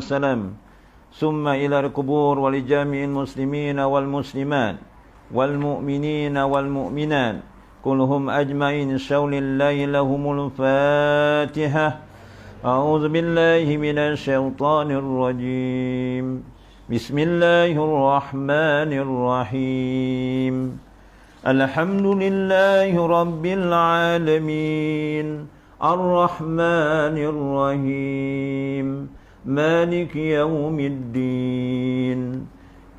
والسلام ثم إلى القبور ولجميع المسلمين والمسلمات والمؤمنين والمؤمنات كلهم أجمعين شول الله لهم الفاتحة. أعوذ بالله من الشيطان الرجيم. بسم الله الرحمن الرحيم. الحمد لله رب العالمين الرحمن الرحيم مالك يوم الدين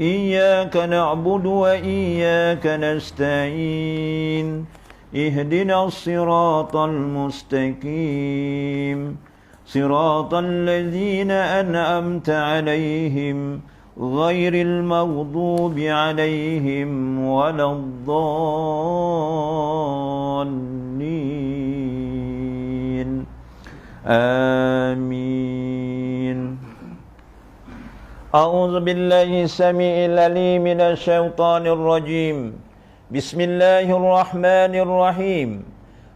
إياك نعبد وإياك نستعين اهدنا الصراط المستقيم صراط الذين أنعمت عليهم غير المغضوب عليهم ولا الضالين آمين. أعوذ بالله السميع العليم من الشيطان الرجيم. بسم الله الرحمن الرحيم.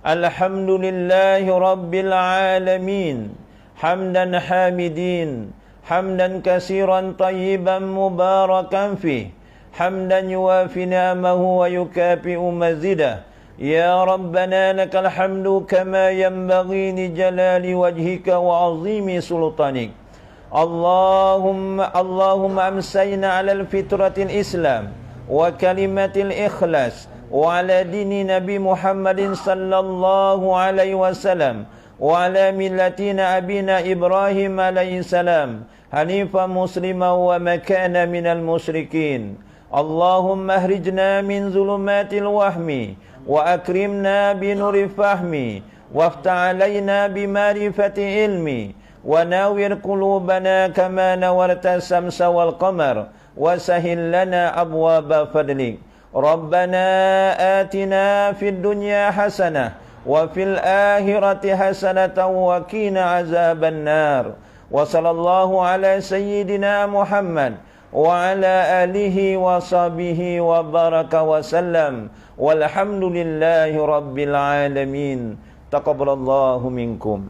الحمد لله رب العالمين حمدا حامدين حمدا كثيرا طيبا مباركا فيه حمدا يوافي نعمه ويكافئ مزيده. يا ربنا لك الحمد كما ينبغي لجلال وجهك وعظيم سلطانك. اللهم أمسينا على الفطرة الإسلام وكلمة الإخلاص وعلى دين نبي محمد صلى الله عليه وسلم وعلى ملة أبينا إبراهيم عليه السلام حنيفا مسلما وما كان من المشركين. اللهم اخرجنا من ظلمات الوهم وأكرمنا بنور الفهم وافتح علينا بمعرفة علمي وناور قلوبنا كما نورت الشمس والقمر وسهل لنا أبواب فضلك. ربنا آتنا في الدنيا حسنة وفي الآخرة حسنة وقنا عذاب النار. وصلى الله على سيدنا محمد وعلى آله وصحبه وبارك وسلم والحمد لله رب العالمين. تقبل الله منكم.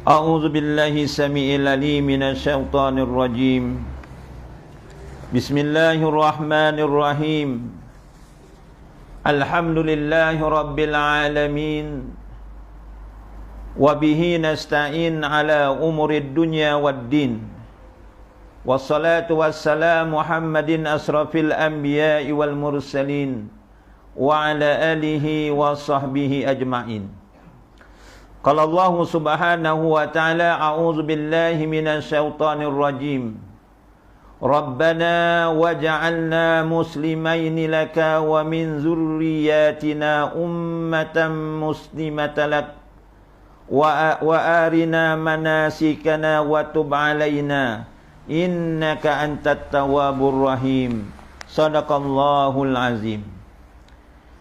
أعوذ بالله السميع العليم من الشيطان الرجيم. بسم الله الرحمن الرحيم. الحمد لله رب العالمين وبه نستعين على أمور الدنيا والدين والصلاة والسلام محمد أشرف الأنبياء والمرسلين وعلى آله وصحبه أجمعين. قال الله سبحانه وتعالى أعوذ بالله من الشيطان الرجيم. ربنا وجعلنا مسلمين لك ومن ذرياتنا أمة مسلمة لك وآرنا مناسكنا وتب علينا إنك أنت التواب الرحيم. صدق الله العظيم.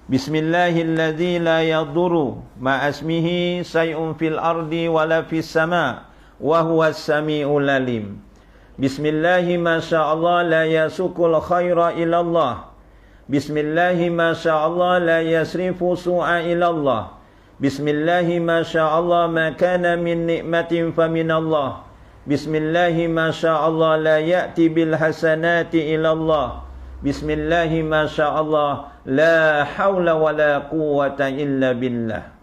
بسم الله الذي لا يضر مع اسمه شيء في الأرض ولا في السماء وهو السميع العليم. بسم الله ما شاء الله لا يسوق الخير إلى الله. بسم الله ما شاء الله لا يصرف سوء إلى الله. بسم الله ما شاء الله ما كان من نعمة فمن الله. بسم الله ما شاء الله لا يأتي بالحسنات إلى الله. بسم الله ما شاء الله لا حول ولا قوة إلا بالله.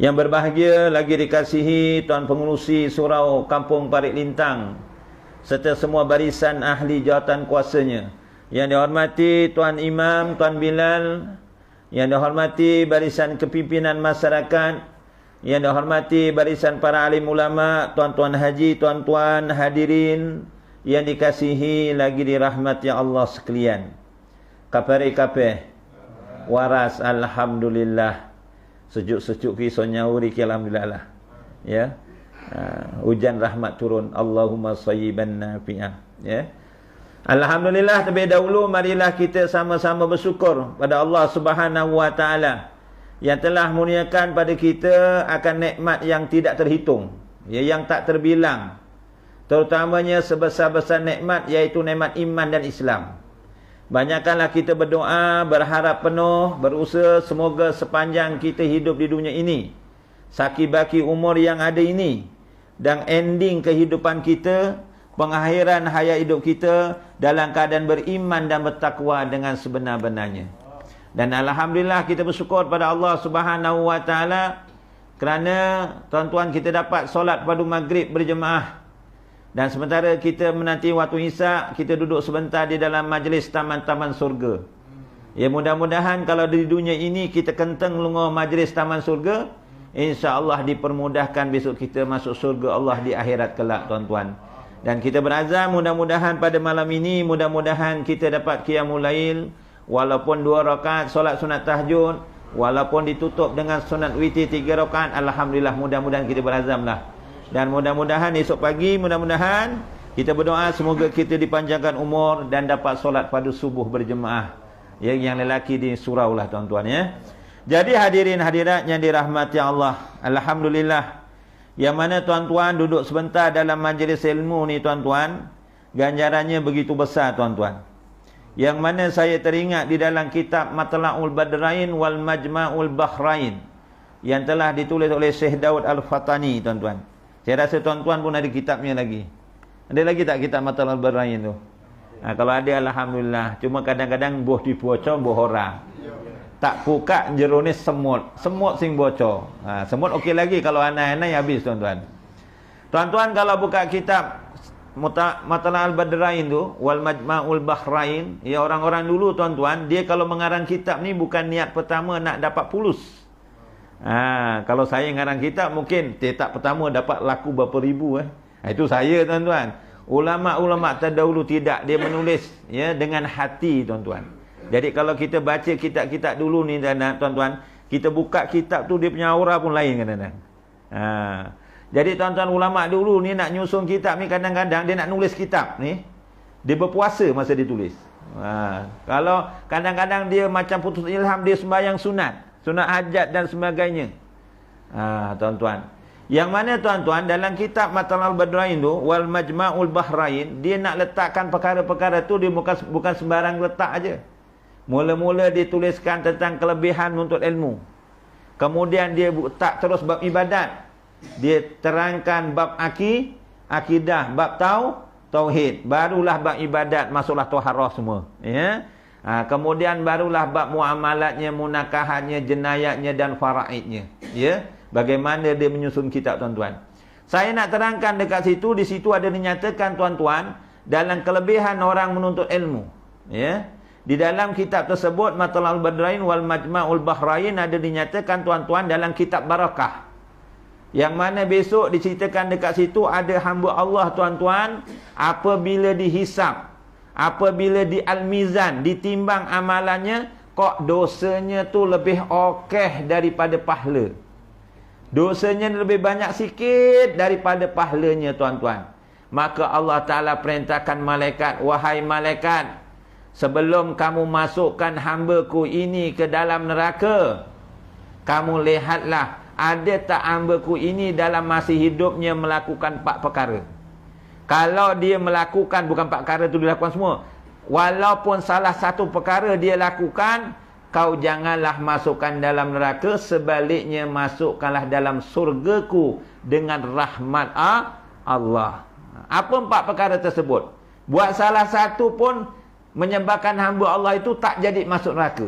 Yang berbahagia lagi dikasihi Tuan Pengerusi Surau Kampung Parit Lintang serta semua barisan ahli jawatan kuasanya. Yang dihormati Tuan Imam, Tuan Bilal, yang dihormati barisan kepimpinan masyarakat, yang dihormati barisan para alim ulama, tuan-tuan haji, tuan-tuan hadirin yang dikasihi lagi dirahmati Allah sekalian. Kapare-kapeh waras alhamdulillah. Sejuk-sejuk ki sonyauri ki alhamdulillah lah. Ya. Hujan rahmat turun. Allahumma sayyiban nafi'ah. Ya. Alhamdulillah, terlebih dahulu marilah kita sama-sama bersyukur pada Allah Subhanahu wa taala yang telah murniakan pada kita akan nikmat yang tidak terhitung, ya, yang tak terbilang. Terutamanya sebesar-besar nikmat iaitu nikmat iman dan Islam. Banyakkanlah kita berdoa, berharap penuh, berusaha semoga sepanjang kita hidup di dunia ini, saki baki umur yang ada ini, dan ending kehidupan kita, pengakhiran hayat hidup kita dalam keadaan beriman dan bertakwa dengan sebenar-benarnya. Dan alhamdulillah kita bersyukur pada Allah Subhanahu wa taala kerana tuan-tuan kita dapat solat pada maghrib berjemaah. Dan sementara kita menanti waktu isyak, kita duduk sebentar di dalam majlis taman-taman surga. Ya, mudah-mudahan kalau di dunia ini kita kenteng lungo majlis taman surga, insya-Allah dipermudahkan besok kita masuk surga Allah di akhirat kelak, tuan-tuan. Dan kita berazam mudah-mudahan pada malam ini, mudah-mudahan kita dapat qiyamul lail, walaupun 2 rakaat solat sunat tahajud, walaupun ditutup dengan sunat witir 3 rakaat, alhamdulillah, mudah-mudahan kita berazamlah. Dan mudah-mudahan esok pagi, mudah-mudahan kita berdoa semoga kita dipanjangkan umur dan dapat solat pada subuh berjemaah. Ya, yang lelaki di surau lah, tuan-tuan, ya. Jadi hadirin hadirat yang dirahmati Allah, alhamdulillah, yang mana tuan-tuan duduk sebentar dalam majlis ilmu ni, tuan-tuan, ganjarannya begitu besar, tuan-tuan. Yang mana saya teringat di dalam kitab Matla'ul Badrain wal Majma'ul Bahrain yang telah ditulis oleh Syekh Daud Al-Fatani, tuan-tuan. Saya rasa tuan-tuan pun ada kitabnya lagi. Ada lagi tak kitab Matla'ul Badrain tu? Kalau ada, alhamdulillah. Cuma kadang-kadang boh dibocor, boh orang. Tak buka jero ni semut. Semut sing bocor. Semut okey lagi, kalau anai-anai habis, tuan-tuan. Tuan-tuan kalau buka kitab Matla'ul Badrain tu wal Majma'ul Bahrain, ya, orang-orang dulu, tuan-tuan, dia kalau mengarang kitab ni bukan niat pertama nak dapat fulus. Kalau saya ngarang kitab mungkin tak pertama dapat laku berapa ribu. Itu saya, tuan-tuan. Ulama-ulama terdahulu tidak, dia menulis, ya, dengan hati, tuan-tuan. Jadi kalau kita baca kitab-kitab dulu ni, tuan-tuan, kita buka kitab tu dia punya aura pun lain, kadang-kadang. Jadi tuan-tuan, ulama dulu ni nak nyusun kitab ni, kadang-kadang dia nak nulis kitab ni, dia berpuasa masa dia tulis. Kalau kadang-kadang dia macam putus ilham, dia sembahyang sunat hajat dan sebagainya. Tuan-tuan, yang mana, tuan-tuan, dalam kitab Matla'ul Badrain tu wal Majma'ul Bahrain, dia nak letakkan perkara-perkara tu, dia bukan sembarang letak aja. Mula-mula dia tuliskan tentang kelebihan menuntut ilmu. Kemudian dia tak terus bab ibadat. Dia terangkan bab akidah, bab tauhid. Barulah bab ibadat, masuklah taharah semua, ya. Kemudian barulah bab muamalatnya, munakahatnya, jenayatnya dan faraidnya, ya. Bagaimana dia menyusun kitab, tuan-tuan. Saya nak terangkan dekat situ, di situ ada dinyatakan, tuan-tuan, dalam kelebihan orang menuntut ilmu, ya. Di dalam kitab tersebut Matla'ul Badrain wal Majma'ul Bahrain ada dinyatakan, tuan-tuan, dalam kitab barakah. Yang mana besok diceritakan dekat situ ada hamba Allah, tuan-tuan, apabila dihisap, apabila di al-mizan, ditimbang amalannya, kok dosanya tu lebih okeh daripada pahala. Dosanya lebih banyak sikit daripada pahalanya, tuan-tuan. Maka Allah Ta'ala perintahkan malaikat, wahai malaikat, sebelum kamu masukkan hamba-Ku ini ke dalam neraka, kamu lihatlah, ada tak hamba-Ku ini dalam masa hidupnya melakukan 4 perkara. Kalau dia melakukan, bukan 4 perkara itu dilakukan semua, walaupun salah satu perkara dia lakukan, kau janganlah masukkan dalam neraka, sebaliknya masukkanlah dalam surgaku dengan rahmat Allah. Apa 4 perkara tersebut? Buat salah satu pun menyebabkan hamba Allah itu tak jadi masuk neraka.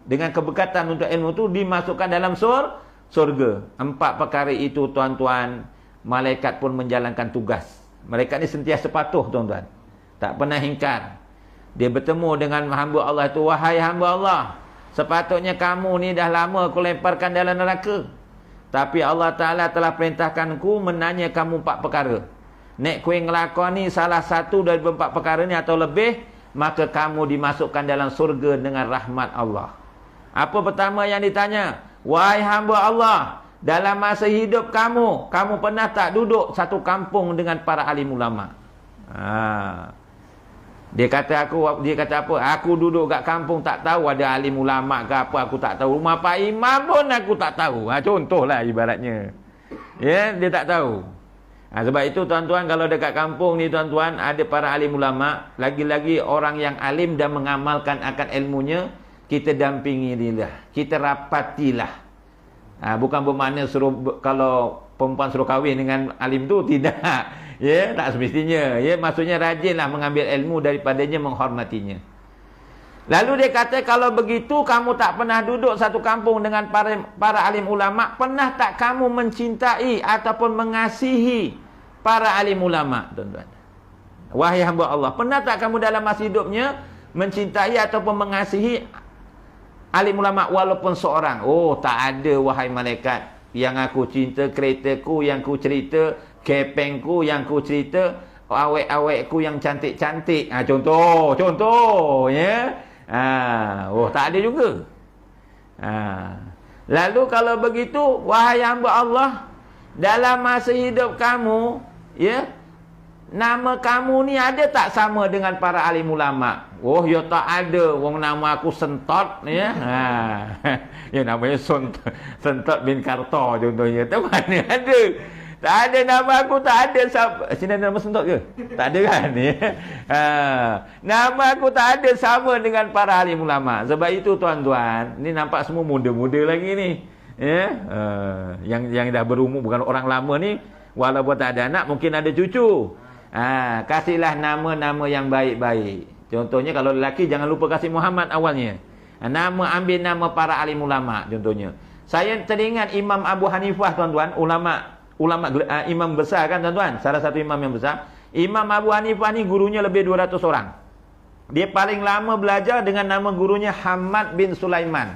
Dengan keberkatan untuk ilmu itu dimasukkan dalam surga. 4 perkara itu, tuan-tuan, malaikat pun menjalankan tugas. Malaikat ni sentiasa patuh, tuan-tuan. Tak pernah ingkar. Dia bertemu dengan hamba Allah itu, wahai hamba Allah, sepatutnya kamu ni dah lama aku lemparkan dalam neraka. Tapi Allah Ta'ala telah perintahkan ku menanya kamu 4 perkara. Nek kau ngelakoni salah satu dari 4 perkara ni atau lebih, maka kamu dimasukkan dalam surga dengan rahmat Allah. Apa pertama yang ditanya? Wahai hamba Allah, dalam masa hidup kamu pernah tak duduk satu kampung dengan para alim ulama? Dia kata apa? Aku duduk kat kampung tak tahu ada alim ulama ke apa, aku tak tahu. Rumah Pak Imam pun aku tak tahu. Contohlah ibaratnya. Ya, dia tak tahu. Sebab itu, tuan-tuan, kalau dekat kampung ni, tuan-tuan, ada para alim ulama, lagi-lagi orang yang alim dan mengamalkan akan ilmunya, kita dampingi dia, kita rapatilah. Bukan bermakna suruh, kalau perempuan suruh kahwin dengan alim tu, tidak. Ya, tak semestinya. Ya, maksudnya rajinlah mengambil ilmu daripadanya, menghormatinya. Lalu dia kata, kalau begitu kamu tak pernah duduk satu kampung dengan para alim ulama, pernah tak kamu mencintai ataupun mengasihi para alim ulama, tuan-tuan? Wahai hamba Allah, pernah tak kamu dalam masa hidupnya mencintai ataupun mengasihi alim ulama walaupun seorang? Oh, tak ada wahai malaikat. Yang aku cinta keretaku yang ku cerita, kepengku yang ku cerita, awek-awekku yang cantik-cantik. Contoh, ya. Oh, tak ada juga. Lalu kalau begitu, wahai hamba Allah, dalam masa hidup kamu, ya, nama kamu ni ada tak sama dengan para alim ulama? Oh, ya tak ada. Wong nama aku Sentot, ya. Ya, namanya Sentot bin Karto contohnya. Tak mana ada. Tak ada nama aku, tak ada. Sini ada nama Sentot ke? Tak ada kan? Ya. Nama aku tak ada sama dengan para alim ulama. Sebab itu tuan-tuan, ni nampak semua muda-muda lagi ni. Ya. Yang dah berumur, bukan orang lama ni, walaupun tak ada anak, mungkin ada cucu. Kasihlah nama-nama yang baik-baik. Contohnya kalau lelaki, jangan lupa kasih Muhammad awalnya. Ambil nama para alim ulama contohnya. Saya teringat Imam Abu Hanifah, tuan-tuan, imam besar kan, tuan-tuan, salah satu imam yang besar. Imam Abu Hanifah ni gurunya lebih 200 orang. Dia paling lama belajar dengan nama gurunya Hamad bin Sulaiman.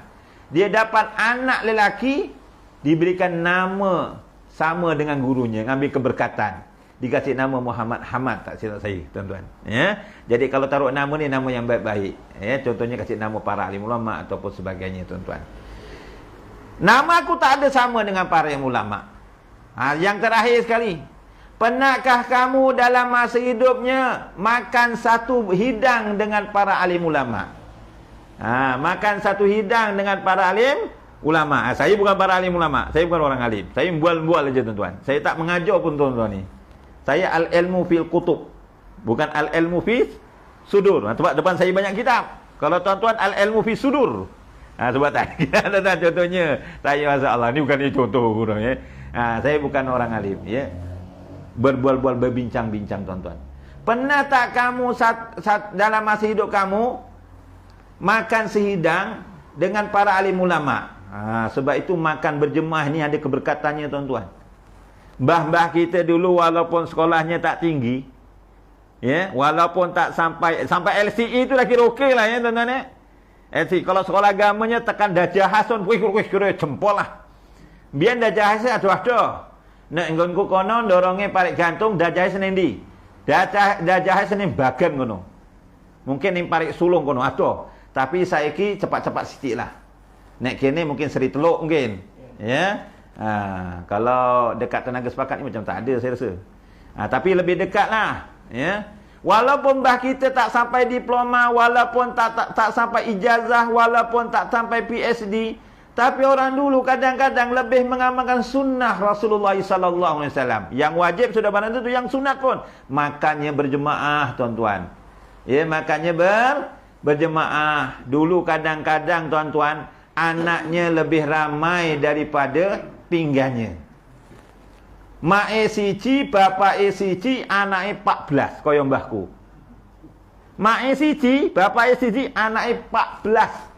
Dia dapat anak lelaki, diberikan nama sama dengan gurunya, ngambil keberkatan. Dikasih nama Muhammad Hamad, tak silap saya, tuan-tuan. Ya. Jadi kalau taruh nama ni, nama yang baik-baik. Ya, contohnya kasih nama para alim ulama ataupun sebagainya, tuan-tuan. Nama aku tak ada sama dengan para alim ulama. Yang terakhir sekali, pernahkah kamu dalam masa hidupnya makan satu hidang dengan para alim ulama? Makan satu hidang dengan para alim ulama. Saya bukan para alim ulama, saya bukan orang alim. Saya bual-bual aja, tuan-tuan. Saya tak mengajar pun, tuan-tuan ni. Saya al-ilmu fil kutub, bukan al-ilmu fi sudur. Sebab depan saya banyak kitab. Kalau tuan-tuan al-ilmu fi sudur. Sebab tak. Contohnya, saya masalah ni bukan contoh orang, ya. Saya bukan orang alim, ya. Berbual-bual, berbincang-bincang, tuan-tuan. Pernah tak kamu dalam masa hidup kamu makan sehidang dengan para alim ulama? Sebab itu makan berjemaah ni ada keberkatannya, tuan-tuan. Mbah-mbah kita dulu walaupun sekolahnya tak tinggi, ya, walaupun tak sampai LCE tu dah kira okey lah, ya, tuan-tuan, ya. LCE kalau sekolah agamanya tekan darjah hasan, kira jempol lah. Biar darjah hasan ada. Nek nggonku kono dorongnya parik gantung darjah hasan endi? Darjah hasan ning bagan kono. Mungkin ning parik sulung kono ada. Tapi saiki cepat-cepat sithik lah. Nek kene mungkin Seri Teluk mungkin. Ya. Kalau dekat Tenaga Sepakat ni macam tak ada, saya rasa. Tapi lebih dekat lah, ya. Walaupun mbah kita tak sampai diploma, walaupun tak sampai ijazah, walaupun tak sampai PhD, tapi orang dulu kadang-kadang lebih mengamalkan sunnah Rasulullah sallallahu alaihi wasallam. Yang wajib sudah barang tentu, yang sunat pun makannya berjemaah, tuan-tuan. Ya, makannya berjemaah. Dulu kadang-kadang, tuan-tuan, anaknya lebih ramai daripada pinggannya. Mak siji, bapak siji, anake 14 kaya mbahku. Mak siji, bapak siji, anake 14.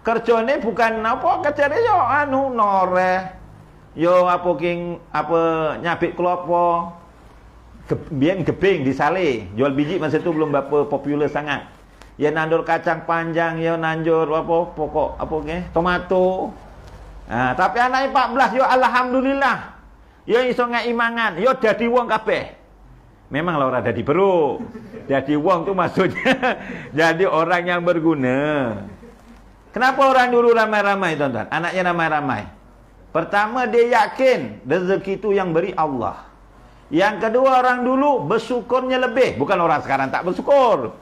Kerjane bukan apa, kerjane yo noreh. Yo nyabik klopo. Biyen gebing disale, jual biji masa itu belum berapa popular sangat. Ya nandur kacang panjang, ya nandur pokok tomato. Tapi anak 14 yo alhamdulillah. Yo iso ngeimangan, yo dadi wong kabeh. Memang lah ora dadi bro. Dadi wong tu maksudnya jadi orang yang berguna. Kenapa orang dulu ramai-ramai, tuan-tuan? Anaknya ramai-ramai. Pertama, dia yakin rezeki itu yang beri Allah. Yang kedua, orang dulu bersyukurnya lebih. Bukan orang sekarang tak bersyukur.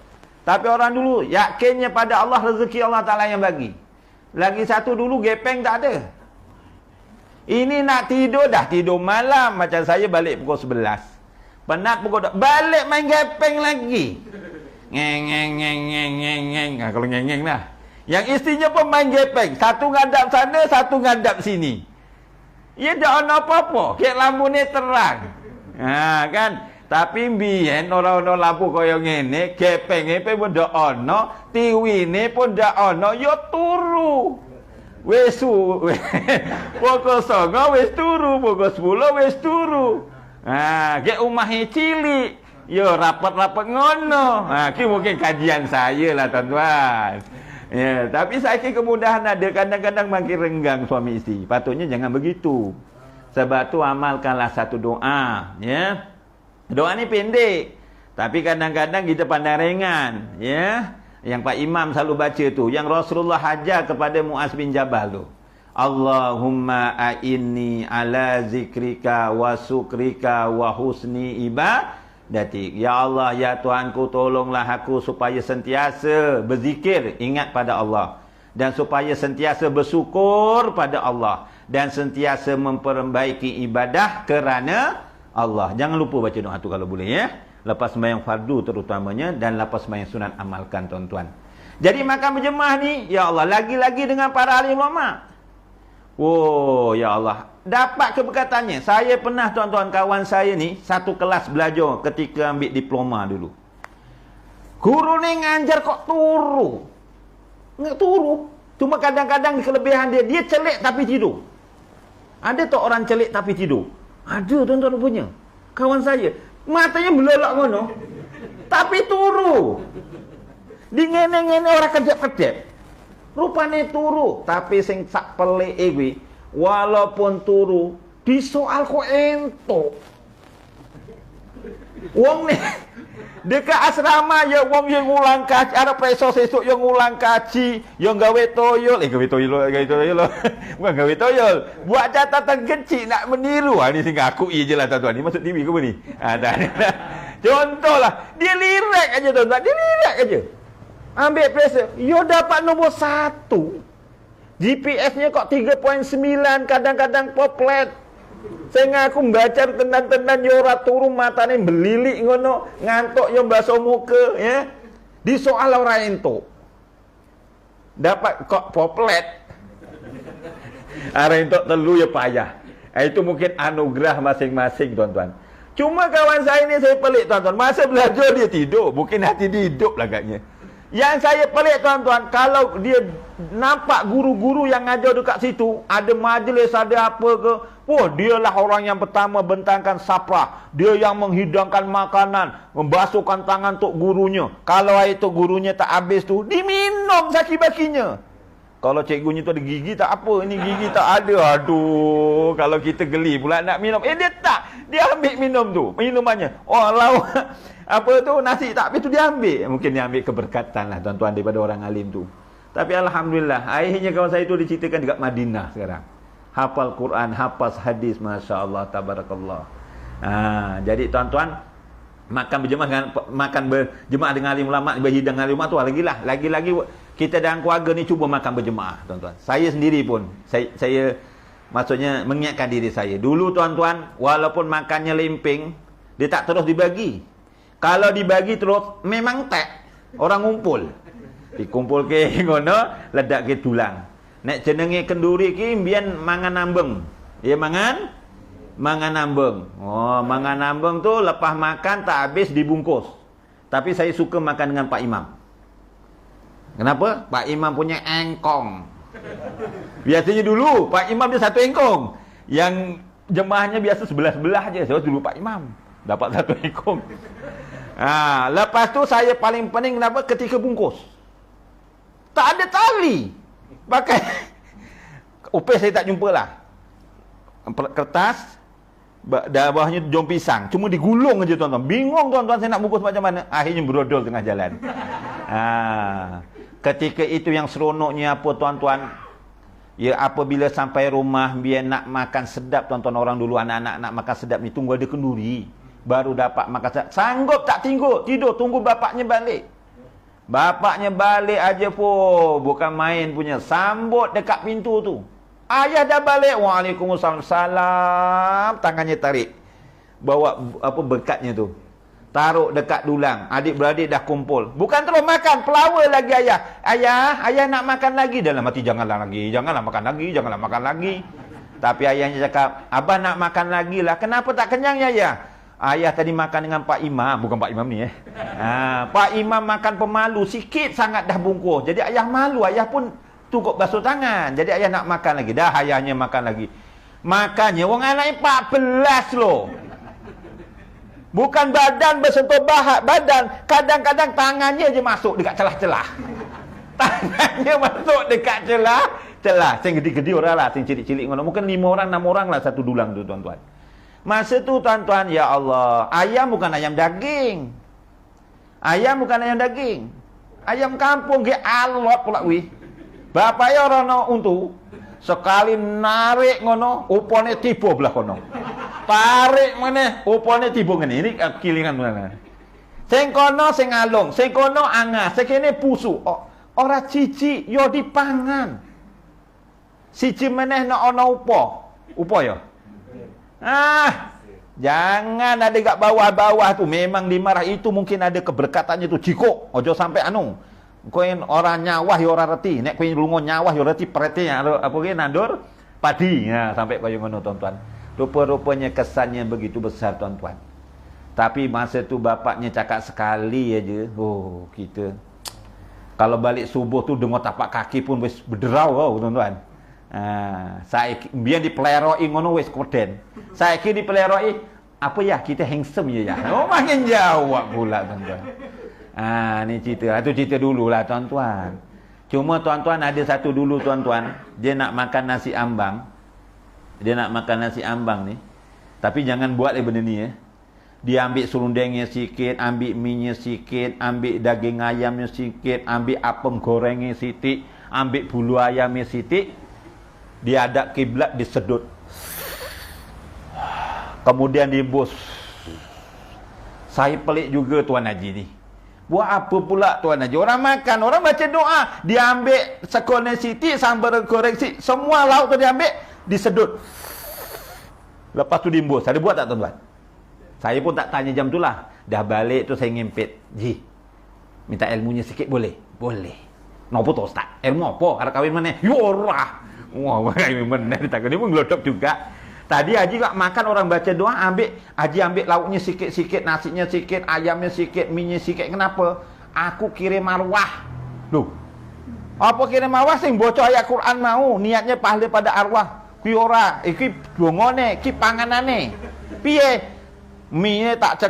Tapi orang dulu yakinnya pada Allah, rezeki Allah Ta'ala yang bagi. Lagi satu dulu, gepeng tak ada. Ini nak tidur, dah tidur malam. Macam saya balik pukul 11. Penat pukul 2. Balik main gepeng lagi. Ngeng. Kalau ngeng lah. Yang istrinya pun main gepeng. Satu ngadap sana, satu ngadap sini. Ya dak ono apa-apa, kek lampune terang. Ha kan, tapi biyen ora-ora lampu kaya ngene, gepenge pun ndak ono, tiwine pun ndak ono, ya turu. Wis pokok 9 wis turu, pokok 10 wis turu. Ha, gek omahe cilik, ya rapat-rapat ngono. Ha, ki mungkin kajian saya lah tuan-tuan. Ya, tapi saya kemudahan ada, kadang-kadang makin renggang suami isteri. Patutnya jangan begitu. Sebab tu amalkanlah satu doa, ya. Doa ni pendek, tapi kadang-kadang kita pandang ringan, ya. Yang Pak Imam selalu baca tu, yang Rasulullah hajar kepada Muaz bin Jabal tu. Allahumma a'inni ala zikrika wa sukrika wa husni ibadatik. Ya Allah, ya Tuhanku, tolonglah aku supaya sentiasa berzikir, ingat pada Allah, dan supaya sentiasa bersyukur pada Allah, dan sentiasa memperbaiki ibadah kerana Allah. Jangan lupa baca doa tu kalau boleh, ya. Lepas sembahyang fardu terutamanya, dan lepas sembahyang sunat amalkan tuan-tuan. Jadi makan berjemaah ni, ya Allah, lagi-lagi dengan para alim ulama. Oh, ya Allah, dapat keberkatannya. Saya pernah tuan-tuan, kawan saya ni satu kelas belajar ketika ambil diploma dulu. Guru ni ngajar kok turu. Enggak turu. Cuma kadang-kadang kelebihan dia, dia celik tapi tidur. Ada tak orang celik tapi tidur? Ada tuan-tuan punya. Kawan saya, matanya melelak ngono, tapi turu. Di ngene-ngene orang kedap-kedap. Rupane turu, tapi sing sak pelik kuwi, walaupun turu, disoal kok entuk. Wong ni dekat asrama ya wong yang ngulang kaji, ada esok sesuk yang ngulang kaji, yang gawe toyol, bukan gawe toyol, buat catatan kecil nak meniru. Ni sing aku je lah tuan-tuan. Ni masuk TV ke apa ni? Contohlah, dia lirik aja tuan-tuan, dia lirik aja. Ambil pressure, yo dapat nombor 1. GPS-nya kok 3.9, kadang-kadang poplet. Saya ngaku membaca tenan-tenan yo ora turu, matane belilik ngono, ngantuk yo baso muka, ya. Di soal ora entuk. Dapat kok poplet. Ara entuk telu ya payah. Itu mungkin anugerah masing-masing tuan-tuan. Cuma kawan saya ni saya pelik tuan-tuan, masa belajar dia tidur, mungkin hati dia hidup lah agaknya. Yang saya pelik tuan-tuan, kalau dia nampak guru-guru yang ngajar dekat situ, ada majlis, ada apa ke, oh dialah orang yang pertama bentangkan saprah, dia yang menghidangkan makanan, membasuhkan tangan untuk gurunya. Kalau air tu gurunya tak habis tu, diminum saki-bakinya. Kalau cikgunya tu ada gigi tak apa, ini gigi tak ada. Aduh, kalau kita geli pula nak minum. Dia tak, dia ambil minum tu, minumannya. Oh, lawan apa tu, nasi tak habis tu dia ambil. Mungkin dia ambil keberkatan lah tuan-tuan daripada orang alim tu. Tapi alhamdulillah, akhirnya kawan saya tu diceritakan dekat Madinah sekarang. Hafal Quran, hafal hadis, masya-Allah, tabarakallah. Jadi tuan-tuan, makan berjemaah dengan alim ulama, berhidang dengan alim ulama tu lagi-lagi kita dan keluarga ni cuba makan berjemaah tuan-tuan. Saya sendiri pun saya maksudnya mengingatkan diri saya. Dulu tuan-tuan, walaupun makannya lempeng, dia tak terus dibagi. Kalau dibagi terus memang tak, orang ngumpul. Dikumpul ke ngono, ledak ke tulang. Nek jenenge kenduri ki mbiyen mangan ambeng. Ya mangan ambeng. Oh, mangan ambeng tu lepas makan tak habis dibungkus. Tapi saya suka makan dengan Pak Imam. Kenapa? Pak Imam punya engkong. Biasanya dulu Pak Imam dia satu engkong. Yang jemaahnya biasa sebelah-sebelah aja. Saya dulu Pak Imam dapat satu engkong. Lepas tu saya paling pening kenapa? Ketika bungkus. Tak ada tali. Pakai upis saya tak jumpa lah. Kertas, bawahnya jom pisang. Cuma digulung aja tuan-tuan. Bingung tuan-tuan saya nak bungkus macam mana. Akhirnya berodol tengah jalan. Ketika itu yang seronoknya apa tuan-tuan? Ya apabila sampai rumah biar nak makan sedap tuan-tuan, orang dulu anak-anak nak makan sedap ni tunggu ada kenduri. Baru dapat makan sedap. Sanggup tak tidur, tunggu bapaknya balik. Bapaknya balik aja pun bukan main punya. Sambut dekat pintu tu. Ayah dah balik. Waalaikumsalam. Salam. Tangannya tarik. Bawa apa berkatnya tu. Taruh dekat dulang. Adik-beradik dah kumpul. Bukan terus makan. Pelawar lagi ayah. Ayah nak makan lagi. Dalam hati janganlah lagi. Janganlah makan lagi. Tapi ayahnya cakap, abah nak makan lagi lah. Kenapa tak kenyang ya ayah? Ayah tadi makan dengan Pak Imam. Bukan Pak Imam ni Pak Imam makan pemalu. Sikit sangat dah bungkus. Jadi ayah malu. Ayah pun cukup basuh tangan. Jadi ayah nak makan lagi. Dah ayahnya makan lagi. Makannya orang anak 14 loh. Bukan badan bersentuh badan. Kadang-kadang tangannya je masuk dekat celah-celah. Tangannya masuk dekat celah. Sing gede-gede orang lah. Sing cilik-cilik. Mungkin 5 orang, 6 orang lah satu dulang tu tuan-tuan. Masa tu tuan-tuan, ya Allah, ayam bukan ayam daging. Ayam bukan ayam daging. Ayam kampung ke alot pula wih. Bapak ya orang no untuk sekali narik ngono, upone tiba belah kono. Tarik mana, upone tiba ngene. Ini kilingan mana. Sing kono sing alung, sing kono angas, sing kene pusu. Ora cici yo dipangan. Siji meneh no ana upo. Upo ya? Jangan ada kat bawah-bawah tu. Memang dimarah itu mungkin ada keberkatannya tu. Jiko, ojo sampai anu. Kau yang orang nyawah ya orang reti. Nek kau yang lungo nyawah ya reti pereti apa ke nandur padi. Ya, sampai kau yang ngono tuan-tuan. Rupa-rupanya kesannya begitu besar tuan-tuan. Tapi masa tu bapaknya cakap sekali aja. Oh, kita kalau balik subuh tu dengar tapak kaki pun wis berderau tuan-tuan. Saya biar dipeleroi ngono wis koden. Saiki dipeleroi apa ya kita handsome ya. Oh makin jawab pula tuan-tuan. Ni cerita. Itu cerita dululah tuan-tuan. Cuma tuan-tuan ada satu dulu tuan-tuan, dia nak makan nasi ambang. Dia nak makan nasi ambang ni. Tapi jangan buat benda ni Dia ambil serundengnya sikit, ambil minyak sikit, ambil daging ayamnya sikit, ambil apem gorengnya sikit, ambil bulu ayamnya sikit. Dia hadap kiblat, disedut. Kemudian dibus. Saya pelik juga Tuan Haji ni. Buat apa pula Tuan Haji? Orang makan, orang baca doa. Dia ambil sekolah siti, sambal goreng siti. Semua lauk tu dia ambil, disedut. Lepas tu dimbus. Ada buat tak tuan-tuan? Saya pun tak tanya jam tu lah. Dah balik tu saya ngempit. Ji, minta ilmunya sikit boleh? Boleh. Kenapa tu Ustaz? Ilmu apa? Harap kahwin mana? Yorah. Wah, benar tak dia pun gelodok juga. Tadi Haji tak makan orang baca doa, Haji ambil lauknya sikit-sikit, nasinya sikit, ayamnya sikit, minyak sikit. Kenapa? Aku kirim arwah. Loh. Apa kirim arwah sing bocor ayat Quran mau, niatnya pahala pada arwah. Ki ora, iki dongone, iki panganane. Piye? Mie tak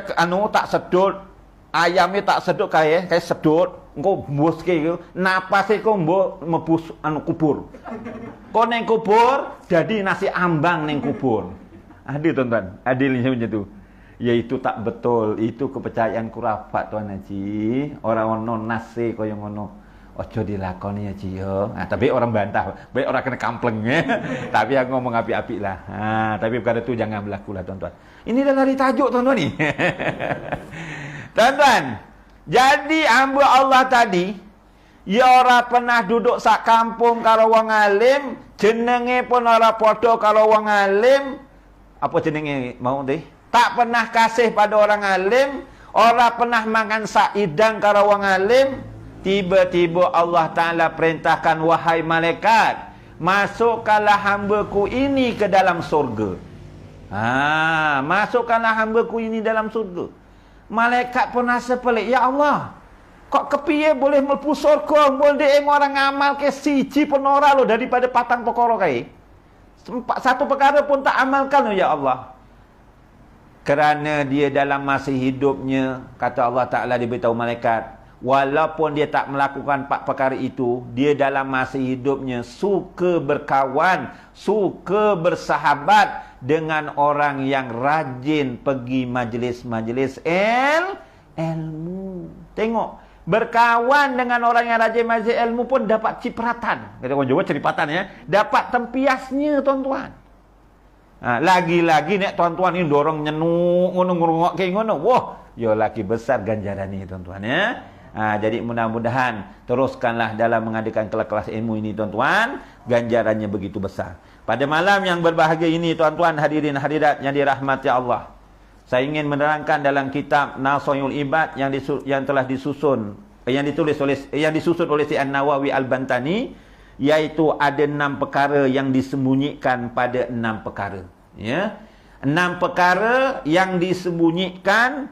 tak sedut, ayamnya tak sedut kayak sedut. Engkau mbuske ke napase kau mbok mebus kubur. Kau neng kubur jadi nasi ambang neng kubur. Ada tuan-tuan, adilnya macam tu. Yaitu tak betul, itu kepercayaan kurafat Tuan Haji. Orang ono nasi kau yang ono. Ojo dilakoni Haji yo. Tapi orang bantah, baik orang kena kampleng Tapi aku ngomong api-api lah. Tapi perkara tu jangan berlaku lah tuan-tuan. Ini dah lari tajuk tuan-tuan ni. Tuan-tuan, jadi hamba Allah tadi, ya orang pernah duduk sak kampung kalau wong alim, jenenge pun orang podo kalau wong alim. Apa jenenge mau deh? Tak pernah kasih pada orang alim, orang pernah makan sak idang kalau wong alim. Tiba-tiba Allah Ta'ala perintahkan, wahai malaikat, masukkanlah hambaku ini ke dalam surga. Masukkanlah hambaku ini dalam surga. Malaikat pun rasa pelik. Ya Allah, kok kepiye boleh mlebu surga? Boleh orang amal ke siji pun ora lo daripada patang perkara kae. Satu perkara pun tak amalkan ya Allah. Kerana dia dalam masa hidupnya, kata Allah Ta'ala diberitahu malaikat, walaupun dia tak melakukan 4 perkara itu, dia dalam masa hidupnya suka berkawan, suka bersahabat dengan orang yang rajin pergi majlis-majlis ilmu. Tengok, berkawan dengan orang yang rajin majlis ilmu pun dapat cipratan. Kata orang Jawa ceripatan dapat tempiasnya tuan-tuan. Lagi-lagi nek tuan-tuan ni dorong nyenuk ngono ngrungok kayak ngono. Wah, ya lagi besar ganjaran ni tuan-tuan jadi mudah-mudahan teruskanlah dalam mengadakan kelas-kelas ilmu ini tuan-tuan, ganjarannya begitu besar. Pada malam yang berbahagia ini tuan-tuan hadirin hadirat yang dirahmati Allah, saya ingin menerangkan dalam kitab Nasoyul Ibad yang telah disusun, yang disusun oleh si An-Nawawi Al-Bantani, iaitu ada 6 perkara yang disembunyikan pada 6 perkara. Ya. 6 perkara yang disembunyikan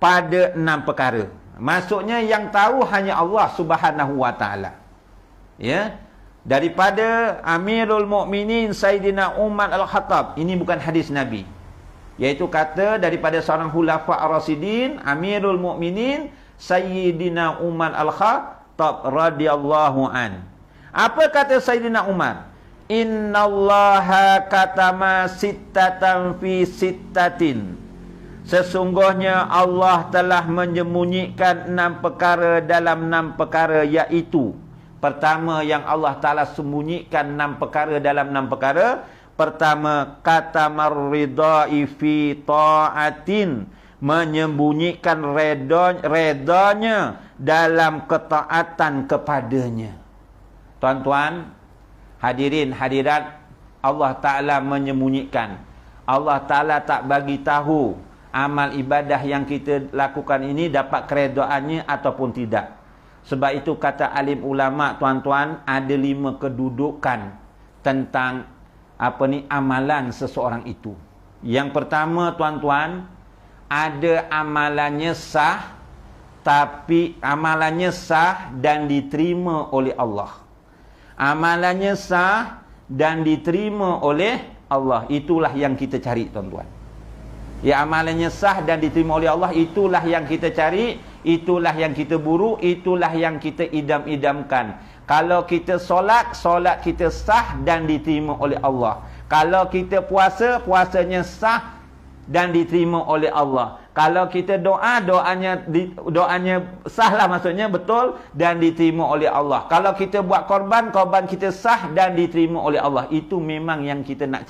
pada 6 perkara. Maksudnya yang tahu hanya Allah Subhanahu wa taala. Ya. Daripada Amirul Mukminin Sayyidina Umar Al-Khattab. Ini bukan hadis Nabi. Iaitu kata daripada seorang khulafa ar-rasyidin, Amirul Mukminin Sayyidina Umar Al-Khattab radhiyallahu an. Apa kata Sayyidina Umar? Innallaha katama sittatan fi sittatin. Sesungguhnya Allah telah menyembunyikan 6 perkara dalam 6 perkara, iaitu pertama yang Allah Ta'ala sembunyikan 6 perkara dalam 6 perkara. Pertama, katamar ridai fi ta'atin, menyembunyikan redanya dalam ketaatan kepadanya. Tuan-tuan, hadirin hadirat, Allah Ta'ala menyembunyikan. Allah Ta'ala tak bagi tahu amal ibadah yang kita lakukan ini dapat keredaannya ataupun tidak. Sebab itu kata alim ulama, tuan-tuan, ada 5 kedudukan tentang amalan seseorang itu. Yang pertama, tuan-tuan, ada amalannya sah, tapi amalannya sah dan diterima oleh Allah. Amalannya sah dan diterima oleh Allah. Itulah yang kita cari, tuan-tuan. Ya, amalannya sah dan diterima oleh Allah, itulah yang kita cari, itulah yang kita buru, itulah yang kita idam-idamkan. Kalau kita solat, solat kita sah dan diterima oleh Allah. Kalau kita puasa, puasanya sah dan diterima oleh Allah. Kalau kita doa, doanya sahlah, maksudnya betul dan diterima oleh Allah. Kalau kita buat korban, korban kita sah dan diterima oleh Allah. Itu memang yang kita nak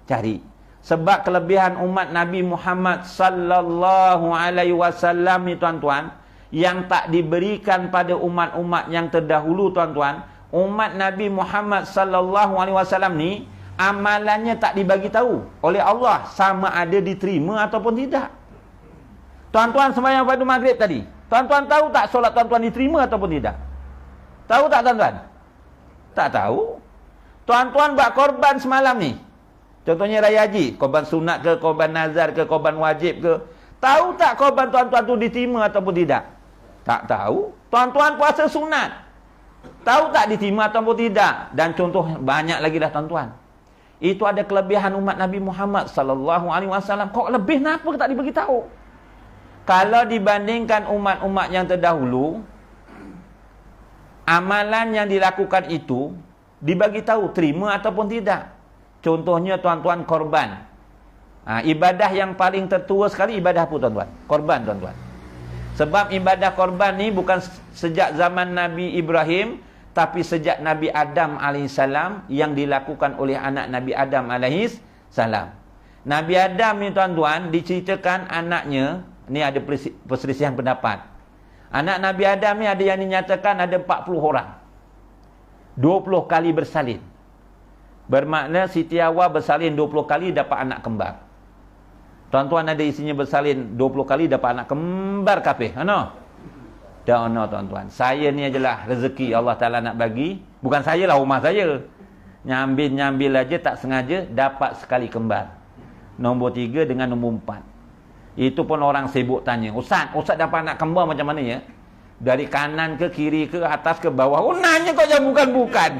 cari. Sebab kelebihan umat Nabi Muhammad sallallahu alaihi wasallam ni, tuan-tuan, yang tak diberikan pada umat-umat yang terdahulu, tuan-tuan. Umat Nabi Muhammad sallallahu alaihi wasallam ni amalannya tak dibagi tahu oleh Allah sama ada diterima ataupun tidak. Tuan-tuan sembahyang fardu maghrib tadi, tuan-tuan tahu tak solat tuan-tuan diterima ataupun tidak? Tahu tak, tuan-tuan? Tak tahu. Tuan-tuan buat korban semalam ni, contohnya raya haji, korban sunat ke, korban nazar ke, korban wajib ke, tahu tak korban tuan-tuan tu diterima ataupun tidak? Tak tahu. Tuan-tuan puasa sunat, tahu tak diterima ataupun tidak? Dan contoh banyak lagi dah, tuan-tuan. Itu ada kelebihan umat Nabi Muhammad sallallahu alaihi wasallam. Kok lebih kenapa tak dibagi tahu? Kalau dibandingkan umat-umat yang terdahulu, amalan yang dilakukan itu dibagi tahu terima ataupun tidak. Contohnya, tuan-tuan, korban. Ibadah yang paling tertua sekali ibadah apa, tuan-tuan? Korban, tuan-tuan. Sebab ibadah korban ni bukan sejak zaman Nabi Ibrahim, tapi sejak Nabi Adam AS yang dilakukan oleh anak Nabi Adam AS. Nabi Adam ni, tuan-tuan, diceritakan anaknya, ni ada perselisihan pendapat. Anak Nabi Adam ni ada yang dinyatakan ada 40 orang. 20 kali bersalin. Bermakna Siti Hawa bersalin 20 kali dapat anak kembar. Tuan-tuan ada isinya bersalin 20 kali dapat anak kembar kafir. Ano? Tak ono, tuan-tuan. Saya ni ajalah rezeki Allah Ta'ala nak bagi. Bukan saya lah, rumah saya. Nyambil aja tak sengaja dapat sekali kembar. Nombor 3 dengan nombor 4. Itu pun orang sibuk tanya, Ustaz dapat anak kembar macam mana ya? Dari kanan ke kiri ke atas ke bawah. Oh, nanya kok jangan bukan-bukan.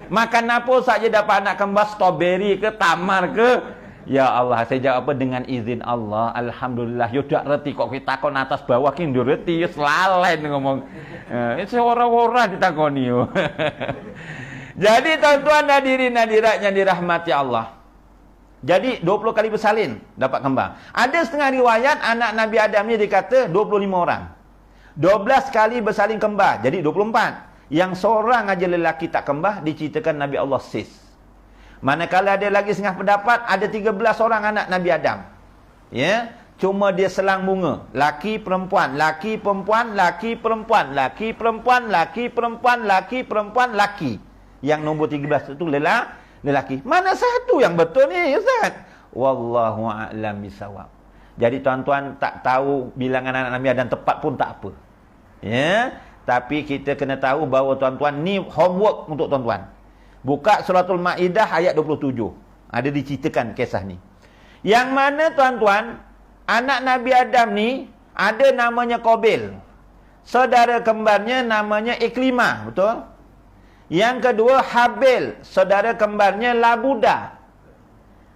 Makan apa saja dapat anak kembar, strawberry ke, tamar ke? Ya Allah, saya jawab apa? Dengan izin Allah, alhamdulillah. Yo dak reti kok kita takon atas bawah ki ndur reti, yo selalen ngomong. Seorang-orang ditakoni yo. Jadi tuan-tuan hadirin hadirat yang dirahmati Allah. Jadi 20 kali bersalin dapat kembar. Ada setengah riwayat anak Nabi Adam ni dikata 25 orang. 12 kali bersalin kembar, jadi 24. Yang seorang aja lelaki tak kembar, diceritakan Nabi Allah sis. Manakala ada lagi setengah pendapat, ada 13 orang anak Nabi Adam. Ya, cuma dia selang bunga. Laki perempuan, laki perempuan, laki perempuan, laki perempuan, laki perempuan, laki perempuan, laki. Yang nombor 13 itu lelaki. Mana satu yang betul ni, Ustaz? Wallahu a'lam bisawab. Jadi tuan-tuan tak tahu bilangan anak Nabi Adam tepat pun tak apa. Ya, Tapi kita kena tahu bahawa tuan-tuan ni homework untuk tuan-tuan. Buka suratul Maidah ayat 27. Ada diceritakan kisah ni. Yang mana tuan-tuan, anak Nabi Adam ni ada namanya Qabil. Saudara kembarnya namanya Iklimah, betul? Yang kedua Habil, saudara kembarnya Labuda.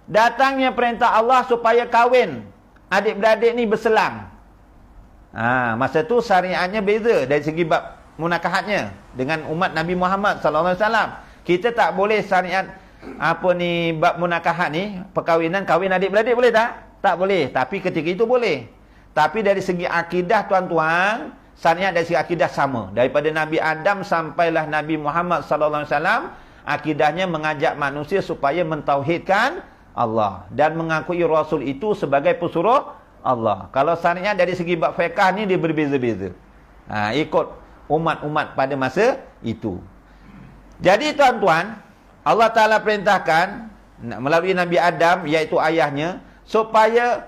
Datangnya perintah Allah supaya kahwin. Adik-beradik ni berselang. Masa tu syariatnya beza dari segi bab munakahatnya dengan umat Nabi Muhammad sallallahu alaihi wasallam. Kita tak boleh syariat bab munakahat ni, perkahwinan, kahwin adik-beradik boleh tak? Tak boleh, tapi ketika itu boleh. Tapi dari segi akidah tuan-tuan, syariat dari segi akidah sama. Daripada Nabi Adam sampailah Nabi Muhammad sallallahu alaihi wasallam, akidahnya mengajak manusia supaya mentauhidkan Allah dan mengakui Rasul itu sebagai pesuruh Allah. Kalau syariat dari segi bab fiqh ni dia berbeza-beza. Ikut umat-umat pada masa itu. Jadi tuan-tuan, Allah Ta'ala perintahkan melalui Nabi Adam, iaitu ayahnya, supaya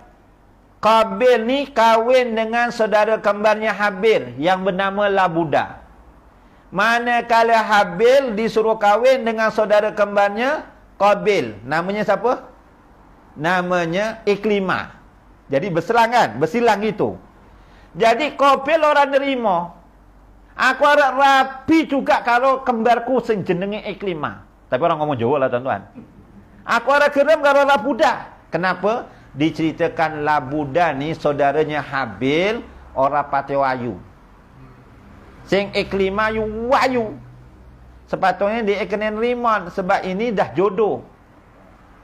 Qabil ni kahwin dengan saudara kembarnya Habil yang bernama Labuda. Manakala Habil disuruh kahwin dengan saudara kembarnya Qabil. Namanya siapa? Namanya Iklimah. Jadi berselang kan? Bersilang gitu. Jadi Qabil orang nerima. Aku harap rapi juga kalau kembarku senjenenge Iklimah. Tapi orang ngomong Jawa lah tuan-tuan. Aku harap kerem kalau Labuda. Kenapa? Diceritakan Labuda ni saudaranya Habil orang pati wayu. Sing Iklimah yu wayu. Sepatutnya dia kena nerima sebab ini dah jodoh.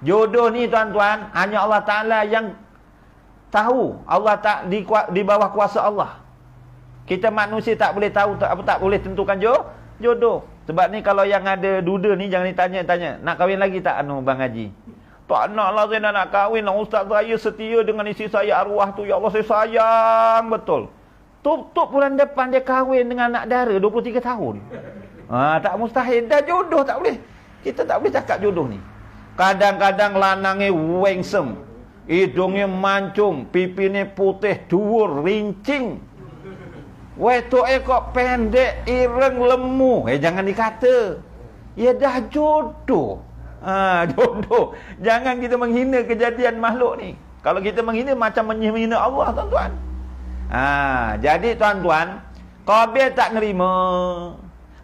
Jodoh ni tuan-tuan hanya Allah Ta'ala yang tahu. Allah tak di bawah kuasa Allah. Kita manusia tak boleh tahu, tak boleh tentukan jodoh. Sebab ni kalau yang ada duda ni jangan ditanya-tanya, nak kahwin lagi tak Bang Haji? Tak nak lah, saya nak kahwin lah. Ustaz saya setia dengan isteri saya arwah tu. Ya Allah, saya sayang betul. Tup-tup bulan depan dia kahwin dengan anak dara 23 tahun. Tak mustahil. Dah jodoh tak boleh. Kita tak boleh cakap jodoh ni. Kadang-kadang lanangnya wengsem. Hidungnya mancung, pipinya putih, dhuwur, rincing. Wetok kok pendek, ireng, lemu. Jangan dikata. Ya dah jodoh. Jodoh. Jangan kita menghina kejadian makhluk ni. Kalau kita menghina macam menghina Allah, tuan-tuan. Jadi tuan-tuan, Qabil tak nerima.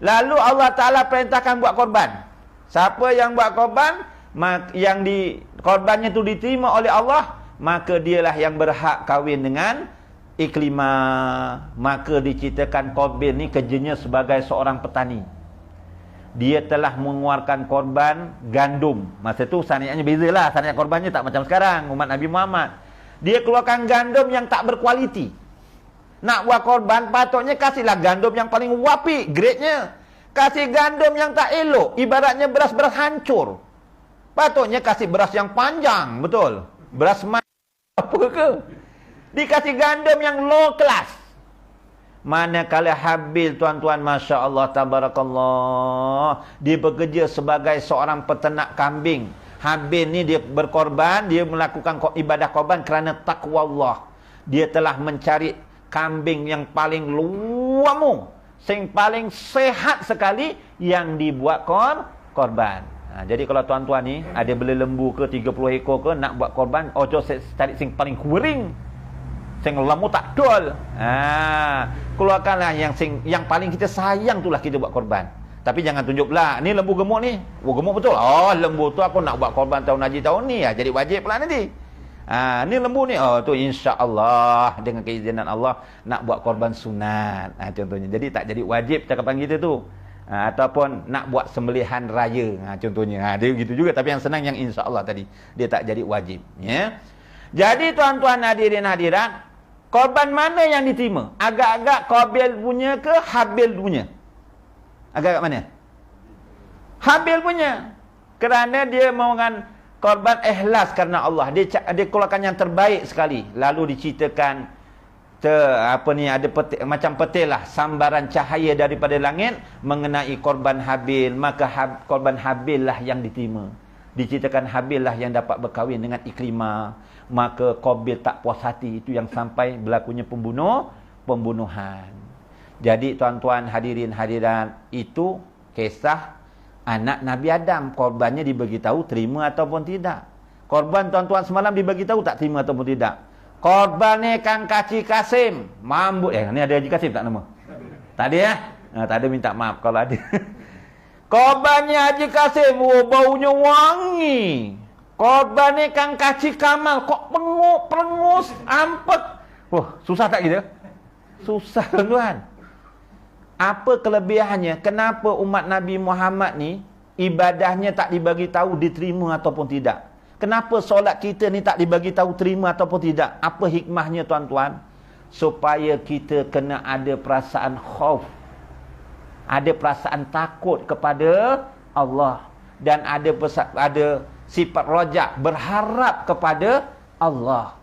Lalu Allah Ta'ala perintahkan buat korban. Siapa yang buat korban, yang korbannya itu diterima oleh Allah, maka dialah yang berhak kahwin dengan Iklimah. Maka diceritakan Qabil ni kerjanya sebagai seorang petani. Dia telah mengeluarkan korban gandum. Masa tu syariatnya bezalah. Syariat korbannya tak macam sekarang umat Nabi Muhammad. Dia keluarkan gandum yang tak berkualiti. Nak buat korban patutnya kasihlah gandum yang paling wapi grade-nya. Kasih gandum yang tak elok, ibaratnya beras-beras hancur. Patutnya kasih beras yang panjang, betul. Beras apa ke? Dikasih gandum yang low class. Manakala Habil, tuan-tuan, Masya Allah, Tabarakallah, dia bekerja sebagai seorang peternak kambing. Habil ni dia berkorban, dia melakukan ibadah korban kerana takwa Allah. Dia telah mencari kambing yang paling luamu, yang paling sehat sekali, yang dibuat korban. Jadi kalau tuan-tuan ni ada beli lembu ke 30 ekor ke, nak buat korban, ojo cari sing paling kuring, sing lembu tak dol. Keluarkanlah yang paling kita sayang, itulah kita buat korban. Tapi jangan tunjuk pula, ni lembu gemuk ni. Gemuk betul. Lembu tu aku nak buat korban tahun haji tahun ni, jadi wajib pula nanti. Ni lembu ni, tu insya-Allah dengan keizinan Allah nak buat korban sunat. Contohnya. Jadi tak jadi wajib cakapan kita tu. Ataupun nak buat sembelihan raya, contohnya. Dia gitu juga, tapi yang senang yang insya-Allah tadi. Dia tak jadi wajib, ya. Jadi tuan-tuan hadirin hadirat, korban mana yang diterima? Agak-agak Qabil punya ke Habil punya? Agak-agak mana? Habil punya. Kerana dia mohon korban ikhlas kerana Allah. Dia keluarkan yang terbaik sekali. Lalu diceritakan ada macam petir lah, sambaran cahaya daripada langit mengenai korban Habil. Maka korban Habil lah yang diterima. Diceritakan Habil lah yang dapat berkahwin dengan Iklimah. Maka Qabil tak puas hati, itu yang sampai berlakunya pembunuhan. Jadi tuan-tuan hadirin hadirat, itu kisah anak Nabi Adam. Korbannya dibagi tahu terima ataupun tidak. Korban tuan-tuan semalam dibagi tahu tak terima ataupun tidak. Korbannya Kang Haji Kasim. Mambut. Ni ada Haji Kasim tak nama? Tak ada ya? Tak ada, minta maaf kalau ada. Korbannya Haji Kasim. Oh, baunya wangi. Korbannya Kang Haji Kamal. Kok perengus, ampet. Wah, susah tak kita? Susah tuan-tuan. Apa kelebihannya? Kenapa umat Nabi Muhammad ni ibadahnya tak dibagi tahu diterima ataupun tidak? Kenapa solat kita ni tak dibagi tahu terima ataupun tidak? Apa hikmahnya tuan-tuan? Supaya kita kena ada perasaan khauf. Ada perasaan takut kepada Allah dan ada sifat rajak, berharap kepada Allah.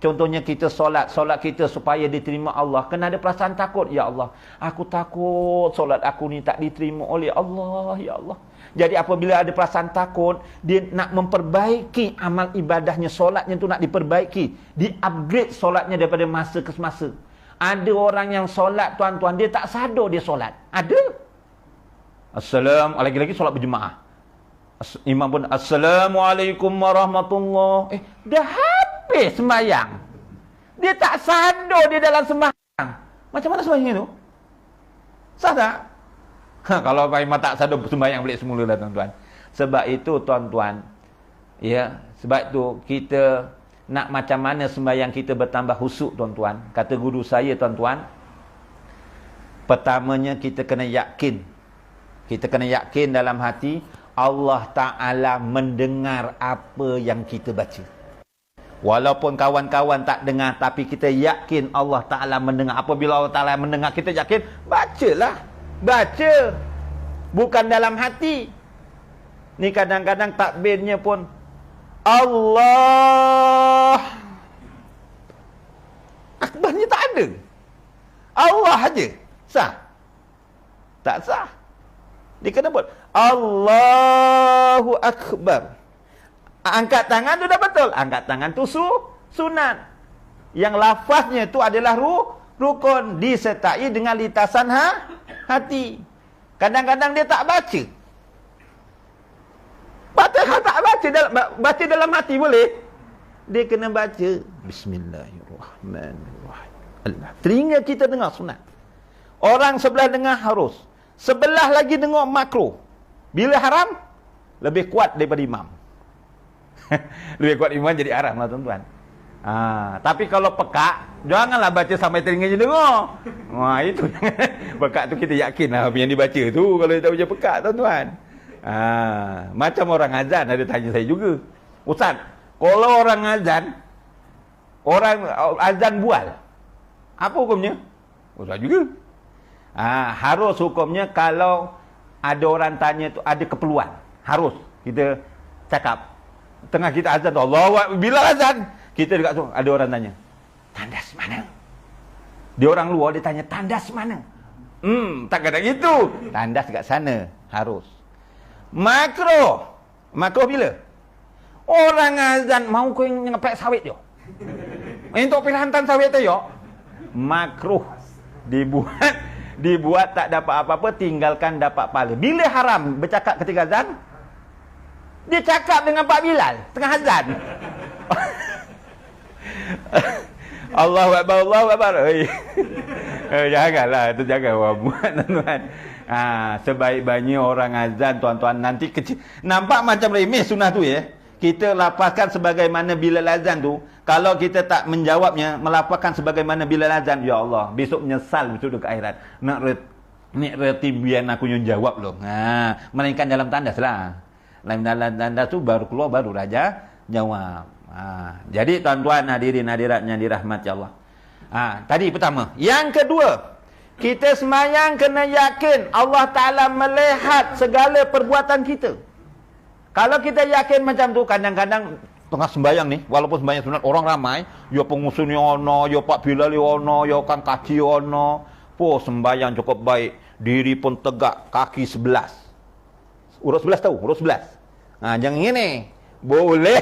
Contohnya kita solat kita supaya diterima Allah, kena ada perasaan takut. Ya Allah, aku takut solat aku ni tak diterima oleh Allah, ya Allah. Jadi apabila ada perasaan takut, dia nak memperbaiki amal ibadahnya, solatnya tu nak diperbaiki, di-upgrade solatnya daripada masa ke masa. Ada orang yang solat tuan-tuan, dia tak sadar dia solat. Ada. Lagi-lagi solat berjemaah. Imam pun Assalamualaikum warahmatullahi. Dah habis sembahyang. Dia tak sadar dia dalam sembahyang. Macam mana sembahyang itu? Sah tak? Kalau memang tak sadar sembahyang balik semula lah tuan-tuan. Sebab itu tuan-tuan, ya, sebab itu kita nak macam mana sembahyang kita bertambah khusyuk tuan-tuan. Kata guru saya tuan-tuan, pertamanya kita kena yakin. Kita kena yakin dalam hati Allah Ta'ala mendengar apa yang kita baca. Walaupun kawan-kawan tak dengar, tapi kita yakin Allah Ta'ala mendengar. Apabila Allah Ta'ala mendengar, kita yakin, bacalah. Baca. Bukan dalam hati. Ni kadang-kadang takbirnya pun Allah Akbarnya tak ada. Allah aja. Sah? Tak sah. Dia kena buat Allahu Akbar. Angkat tangan tu dah betul. Angkat tangan tu sunat. Yang lafaznya tu adalah rukun, disertai dengan litasan hati. Kadang-kadang dia tak baca. Fatihah tak baca dalam hati boleh. Dia kena baca Bismillahirrahmanirrahim. Telinga kita dengar sunat. Orang sebelah dengar harus. Sebelah lagi dengar makruh. Bila haram, lebih kuat daripada imam. Lebih kuat imam jadi haram lah tuan-tuan. Tapi kalau pekak, janganlah baca sampai telinga je dengar. Itu pekak tu kita yakin lah apa yang dibaca tu. Kalau dia tak baca pekak tuan-tuan. Macam orang azan ada tanya saya juga, Ustaz, kalau orang azan bual, apa hukumnya? Ustaz juga. Harus hukumnya kalau ada orang tanya tu ada keperluan, harus kita cakap. Tengah kita azan tu, Allahu Akbar, bila azan kita dekat tu ada orang tanya, tandas mana? Dia orang luar, dia tanya tandas mana? Tak kata gitu. Tandas kat sana, harus. Makruh bila? Orang azan mau kau ngepek sawit yo. Untuk pilih hantan sawit tu yo. Makruh. Dibuat tak dapat apa-apa, tinggalkan dapat pahala. Bila haram bercakap ketika azan? Dia cakap dengan Pak Bilal tengah azan. Allahu Akbar, Allahu Akbar. Janganlah, itu jangan orang buat tuan-tuan. Sebaik-baiknya orang azan tuan-tuan nanti kecil. Nampak macam remeh sunnah tu ya. Kita lapaskan sebagaimana Bilal azan tu. Kalau kita tak menjawabnya, melapaskan sebagaimana Bilal azan, ya Allah, besok menyesal besok ke akhirat. Nak reti biar aku yang jawab loh. Melainkan dalam tandas lah. Dalam tandas tu baru keluar, baru raja jawab. Jadi tuan-tuan hadirin hadiratnya dirahmati Allah. Tadi pertama. Yang kedua, kita semayang kena yakin Allah Ta'ala melihat segala perbuatan kita. Kalau kita yakin macam tu, kadang-kadang tengah sembayang ni, walaupun sembayang sunat orang ramai, ya pengusul ni ono, ya Pak Bilal ni ono, ya Kang Haji ono, sembayang cukup baik, diri pun tegak, kaki 11. Urut 11 tahu? Urut 11. Jangan gini. Boleh,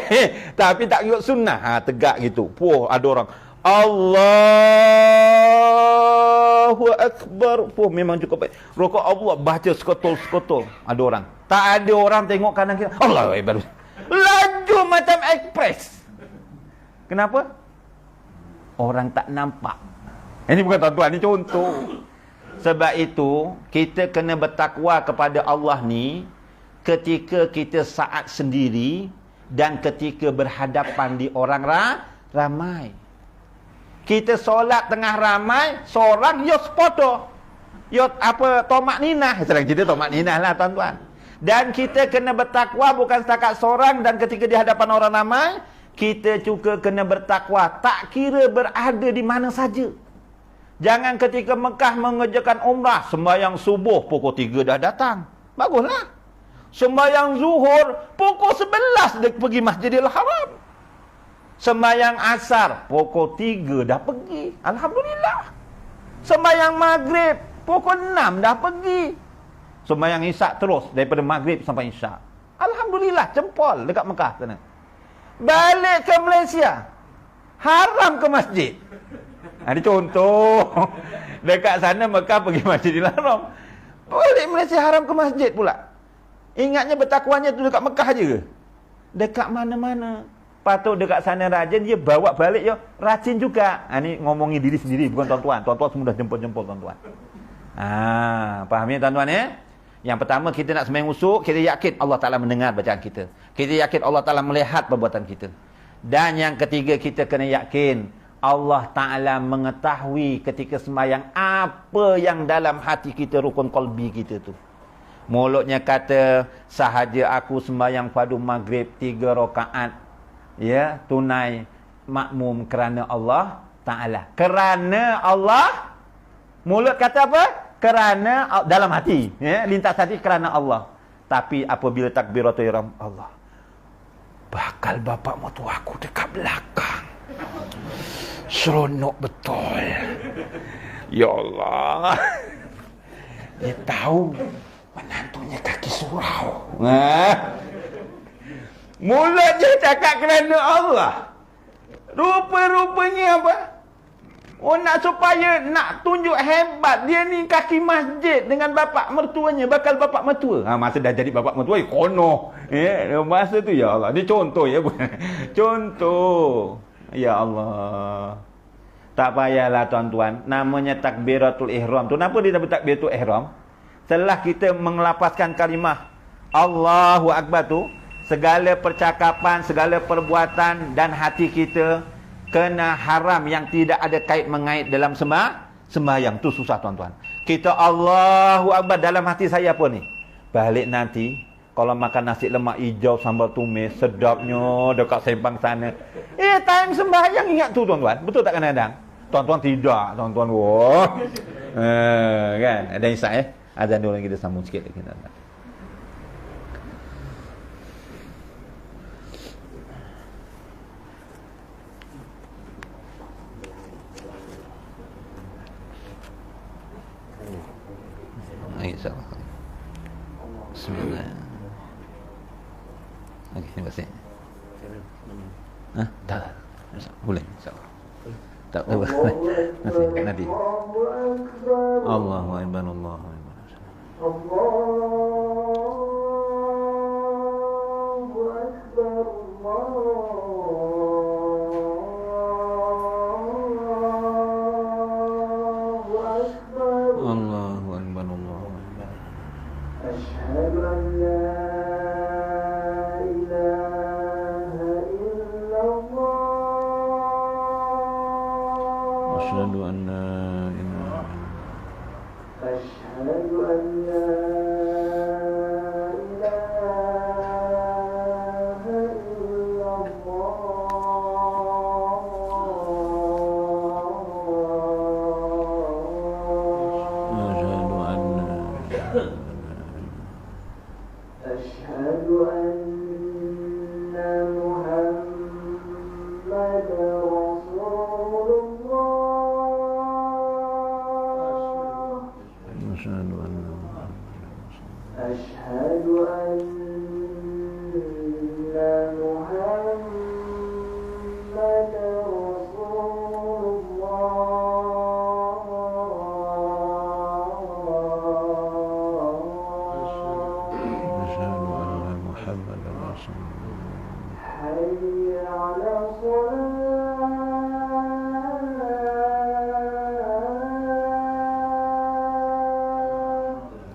tapi tak ikut sunnah. Tegak gitu. Ada orang Allahu Akbar. Memang cukup baik. Rukuk Allah baca sekotol-sekotol. Ada orang. Tak ada orang tengok kanan kiri. Allahu Akbar. Laju macam ekspres. Kenapa? Orang tak nampak. Ini bukan tuan-tuan, ini contoh. Sebab itu, kita kena bertakwa kepada Allah ni ketika kita saat sendiri dan ketika berhadapan di orang ramai. Kita solat tengah ramai, seorang yo sepodo. Yo tomak ninah. Sedang cerita tomak ninah lah tuan-tuan. Dan kita kena bertakwa bukan setakat seorang dan ketika di hadapan orang ramai, kita juga kena bertakwa tak kira berada di mana saja. Jangan ketika Mekah mengerjakan umrah, sembahyang subuh pukul 3 dah datang. Baguslah. Sembahyang zuhur pukul 11 dia pergi Masjidil Haram. Sembahyang asar pukul 3 dah pergi. Alhamdulillah. Sembahyang maghrib pukul 6 dah pergi. Sembahyang isyak terus daripada maghrib sampai isyak. Alhamdulillah, jempol dekat Mekah sana. Balik ke Malaysia, haram ke masjid. Ada contoh. Dekat sana Mekah pergi Masjidil Haram. Balik Malaysia haram ke masjid pula. Ingatnya bertakwanya tu dekat Mekah je ke? Dekat mana-mana. Patut dekat sana rajin, dia bawa balik ya rajin juga. Ini ngomongi diri sendiri bukan tuan-tuan. Tuan-tuan semua dah jempol-jempol tuan-tuan. Faham ya tuan-tuan ya? Yang pertama kita nak sembahyang usuk, kita yakin Allah Ta'ala mendengar bacaan kita. Kita yakin Allah Ta'ala melihat perbuatan kita. Dan yang ketiga kita kena yakin Allah Ta'ala mengetahui ketika sembahyang apa yang dalam hati kita, rukun qalbi kita tu. Mulutnya kata sahaja aku sembahyang padu maghrib 3 rakaat ya tunai makmum kerana Allah Ta'ala. Kerana Allah. Mulut kata apa? Kerana dalam hati, ya, lintas hati kerana Allah. Tapi apabila takbiratul ihram, Allah, bakal bapak mertua aku dekat belakang. Seronok betul. Ya Allah. Dia tahu menantunya kaki surau. Mulutnya cakap kerana Allah. Rupa-rupanya apa? Oh, nak supaya nak tunjuk hebat dia ni kaki masjid dengan bapak mertuanya, bakal bapak mertua. Masa dah jadi bapak mertua, kono. Masa tu ya Allah. Ni contoh ya. Contoh. Ya Allah. Tak payahlah tuan-tuan. Namanya takbiratul ihram tu. Kenapa dia dapat takbiratul ihram? Setelah kita mengelapaskan kalimah Allahu Akbar tu, segala percakapan, segala perbuatan dan hati kita kena haram yang tidak ada kait mengait dalam sembahyang. Tu susah tuan-tuan. Kita Allahu Akbar dalam hati saya apa ni? Balik nanti kalau makan nasi lemak hijau sambal tumis sedapnya dekat sembang sana. Time sembahyang ingat tu tuan-tuan. Betul tak kadang-kadang? Tuan-tuan tidak, tuan-tuan. Wah. Kan? Ada isyak azan dulu kita sambung sikit lagi tuan-tuan. InsyaAllah. Bismillah. Okey, terima kasih. Dah. Boleh, insyaAllah. Tak apa. Nanti. Allahu Akbar, Allahu Akbar. Allahu Akbar, Asyhadu an la ilaha Asyhadu an la ilaha illallah. Asyhadu anna Muhammadar Rasulullah. Asyhadu anna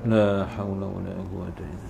La haula wala quwwata illa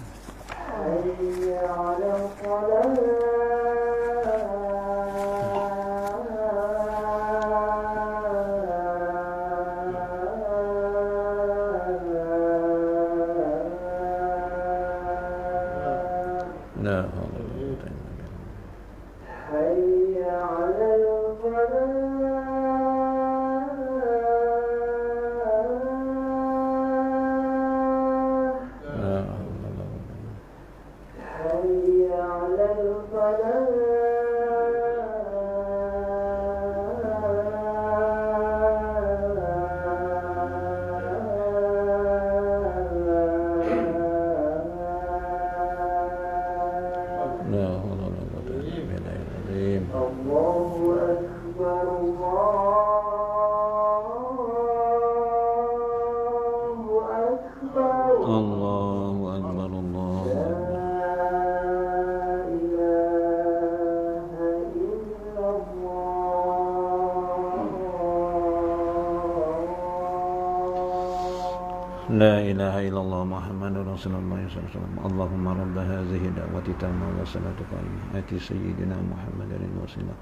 La ilaha illallah Muhammadur Rasulullah sallallahu alaihi wasallam. Allahumma rabb hadhihi da'wati tammah wa salatu qaimah ati sayyidina Muhammadin wasilah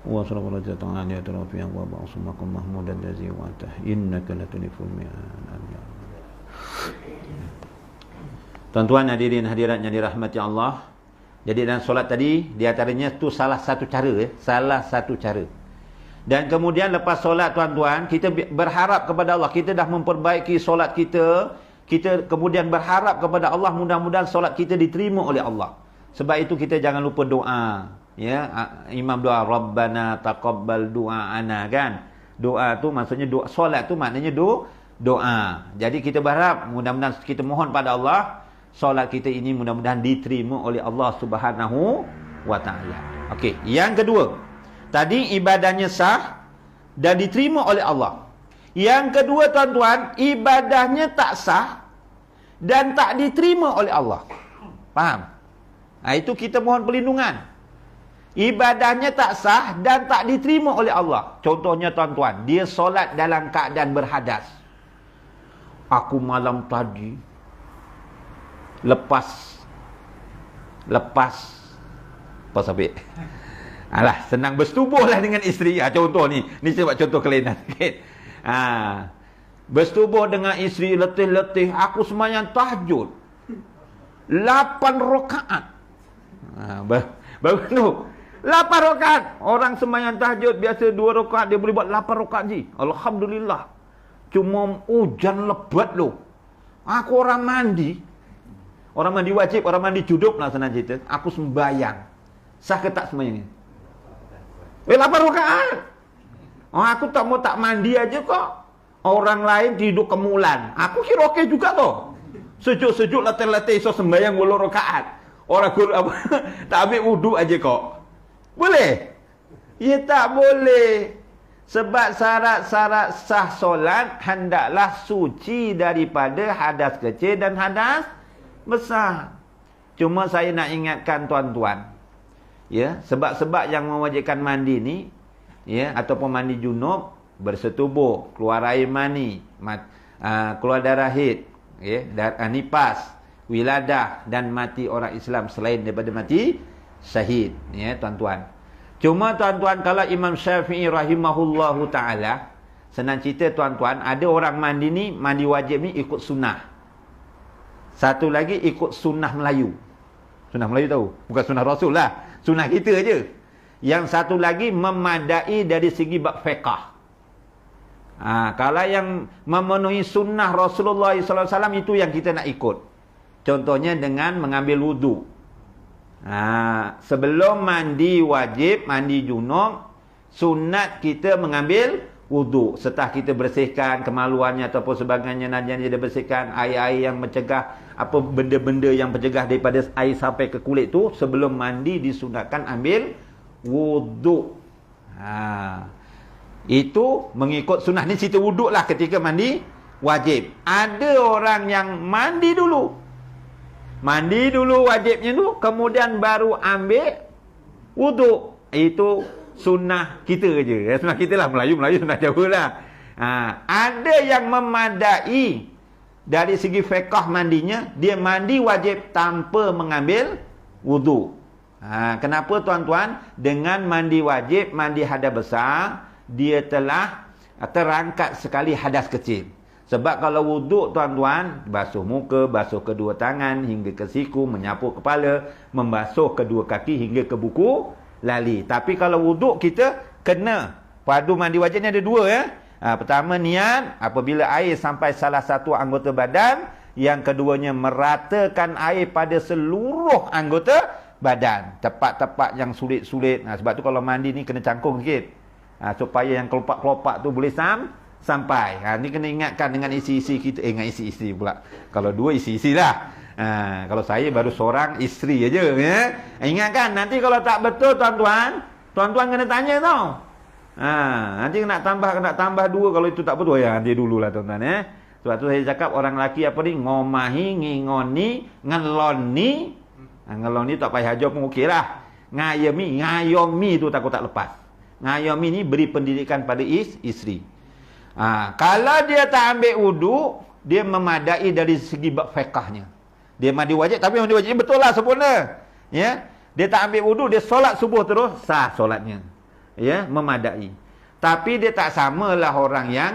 wa sallallahu alaihi wa sallam wa ba'sumakum mahmudan ladzi wa anta innaka latuniful mi'an. Tuan-tuan hadirin hadirat yang dirahmati Allah. Jadi dalam solat tadi di antaranya tu salah satu cara salah satu cara. Dan kemudian lepas solat tuan-tuan, kita berharap kepada Allah. Kita dah memperbaiki solat kita. Kita kemudian berharap kepada Allah mudah-mudahan solat kita diterima oleh Allah. Sebab itu kita jangan lupa doa. Ya, imam doa Rabbana taqabbal du'ana kan. Doa tu maksudnya doa, solat tu maknanya doa. Jadi kita berharap mudah-mudahan kita mohon pada Allah solat kita ini mudah-mudahan diterima oleh Allah Subhanahu wa taala. Okey, yang kedua. Tadi ibadahnya sah dan diterima oleh Allah. Yang kedua tuan-tuan, ibadahnya tak sah dan tak diterima oleh Allah. Faham? Nah, itu kita mohon perlindungan. Ibadahnya tak sah dan tak diterima oleh Allah. Contohnya tuan-tuan, dia solat dalam keadaan berhadas. Aku malam tadi lepas apa sabit? Alah, senang bersetubuhlah dengan isteri. Contoh ni saya buat contoh kelainan sikit. Bersetubuh dengan isteri letih-letih. Aku sembahyang tahajud 8 rakaat. Baru tu 8 rakaat. Orang sembahyang tahajud biasa 2 rakaat, dia boleh buat 8 rakaat je. Alhamdulillah. Cuma hujan lebat lu. Aku orang mandi. Orang mandi wajib, orang mandi junub lah senang cerita. Aku sembahyang. Sah ke tak sembahyang? 8 rakaat. Aku tak mau tak mandi aja kok. Orang lain tidur kemulan. Aku kira okey juga tu. Sejuk-sejuk letih-letih so sembahyang 8 rakaat. Orang guru apa tak ambil wuduk aja kok. Boleh? Ya tak boleh. Sebab syarat-syarat sah solat hendaklah suci daripada hadas kecil dan hadas besar. Cuma saya nak ingatkan tuan-tuan. Ya, sebab-sebab yang mewajibkan mandi ni, ya, ataupun mandi junub, bersetubuh, keluar air mani, keluar darah haid, ya, nifas, wiladah dan mati orang Islam selain daripada mati syahid, ya tuan-tuan. Cuma tuan-tuan, kalau Imam Syafi'i rahimahullahu taala, senang cerita tuan-tuan, ada orang mandi ni, mandi wajib ni ikut sunnah. Satu lagi ikut sunnah Melayu. Sunnah Melayu tahu? Bukan sunnah Rasul lah. Sunnah kita je. Yang satu lagi memadai dari segi bab fiqh. Kalau yang memenuhi sunnah Rasulullah SAW itu yang kita nak ikut. Contohnya dengan mengambil wudu. Sebelum mandi wajib, mandi junub, sunat kita mengambil wudu. Setelah kita bersihkan kemaluannya ataupun sebagainya, najisnya dia bersihkan, air-air yang mencegah, apa benda-benda yang mencegah daripada air sampai ke kulit tu, sebelum mandi disunatkan ambil wudu. Itu mengikut sunnah. Ni cerita wudu lah ketika mandi wajib. Ada orang yang mandi dulu wajibnya tu, kemudian baru ambil wudu. Itu sunnah kita je. Sunnah kita lah, Melayu sunnah Jawa lah. Ada yang memadai dari segi fiqh mandinya, dia mandi wajib tanpa mengambil wudu. Kenapa tuan-tuan? Dengan mandi wajib, mandi hadas besar, dia telah terangkat sekali hadas kecil. Sebab kalau wuduk tuan-tuan, basuh muka, basuh kedua tangan hingga ke siku, menyapu kepala, membasuh kedua kaki hingga ke buku lali. Tapi kalau wuduk kita kena padu mandi wajibnya ada dua ya. Pertama niat apabila air sampai salah satu anggota badan, yang keduanya meratakan air pada seluruh anggota badan. Tempat-tempat yang sulit-sulit. Sebab tu kalau mandi ni kena cangkung sikit. Supaya yang kelopak-kelopak tu boleh sampai. Ni kena ingatkan dengan isi-isi kita. Ingat isi-isi pula. Kalau dua isi-isi lah. Kalau saya baru seorang isteri aja ya. Ingatkan nanti kalau tak betul tuan-tuan, tuan-tuan kena tanya tau. Nanti nak tambah dua kalau itu tak betul ya. Nanti dululah tuan-tuan ya. Sebab tu saya cakap orang lelaki apa ni, ngomahi, ngingoni, ngeloni. Ngeloni tak payah hajar pun okey lah. Ngayomi tu takut tak lepas. Ngayomi ni beri pendidikan pada isteri. Kalau dia tak ambil wudu, dia memadai dari segi bab fiqahnya. Dia mandi wajib, tapi mandi wajib betul lah, sempurna. Ya, dia tak ambil wudu, dia solat subuh terus, sah solatnya. Ya, memadai. Tapi dia tak samalah orang yang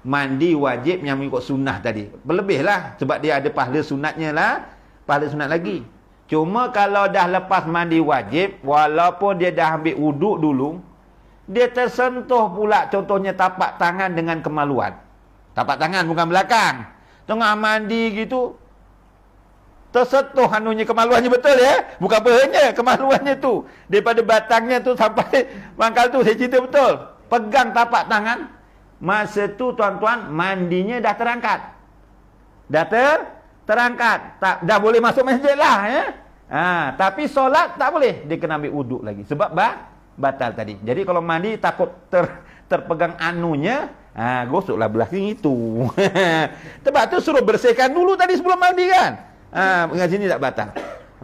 mandi wajib yang mengikut sunnah tadi. Berlebih lah, sebab dia ada pahala sunatnya lah, pahala sunat lagi. Cuma kalau dah lepas mandi wajib, walaupun dia dah ambil wudu dulu, dia tersentuh pula contohnya tapak tangan dengan kemaluan. Tapak tangan bukan belakang. Tengah mandi gitu, tersentuh anunya kemaluannya, betul ya? Bukan pahanya, kemaluannya tu. Daripada batangnya tu sampai mangkal tu, saya cerita betul. Pegang tapak tangan. Masa tu tuan-tuan, mandinya dah terangkat. Terangkat. Dah boleh masuk masjid lah ya. Tapi solat tak boleh. Dia kena ambil wuduk lagi. Sebab batal tadi. Jadi kalau mandi takut terpegang anunya, gosoklah belakang itu. Sebab tu suruh bersihkan dulu tadi sebelum mandi kan. Dengan sini tak batal.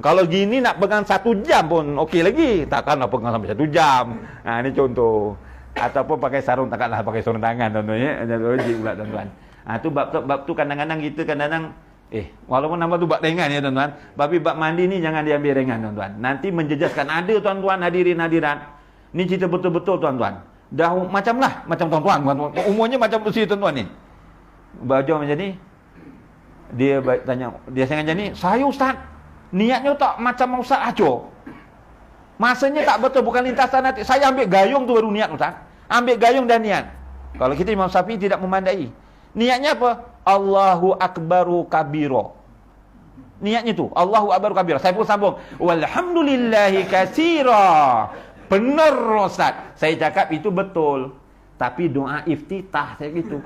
Kalau gini nak pegang 1 jam pun okey lagi. Takkan nak pegang sampai 1 jam. Ini contoh. Ataupun pakai sarung, takkanlah pakai sarung tangan tuan-tuan ya. Logik pula tuan-tuan. Tu bab tu kadang-kadang kita walaupun nama tu bab ringan ya tuan-tuan. Tapi bab mandi ni jangan diambil ringan tuan-tuan. Nanti menjejaskan. Ada tuan-tuan hadirin-hadirat. Ni cerita betul-betul tuan-tuan. Dah macam tuan-tuan. Umurnya macam usia tuan-tuan ni. Baju macam ni. Dia tanya, dia macam ni, saya ustaz, niatnya tak macam ustaz ajo. Masanya tak betul, bukan lintasan hati. Saya ambil gayung tu baru niat ustaz. Ambil gayung dan niat. Kalau kita Imam Syafi'i tidak memandai. Niatnya apa? Allahu akbaru kabiro. Niatnya tu, Allahu akbaru kabiro. Saya pun sambung, walhamdulillahi katsira. Benar ustaz. Saya cakap itu betul. Tapi doa iftitah saya gitu.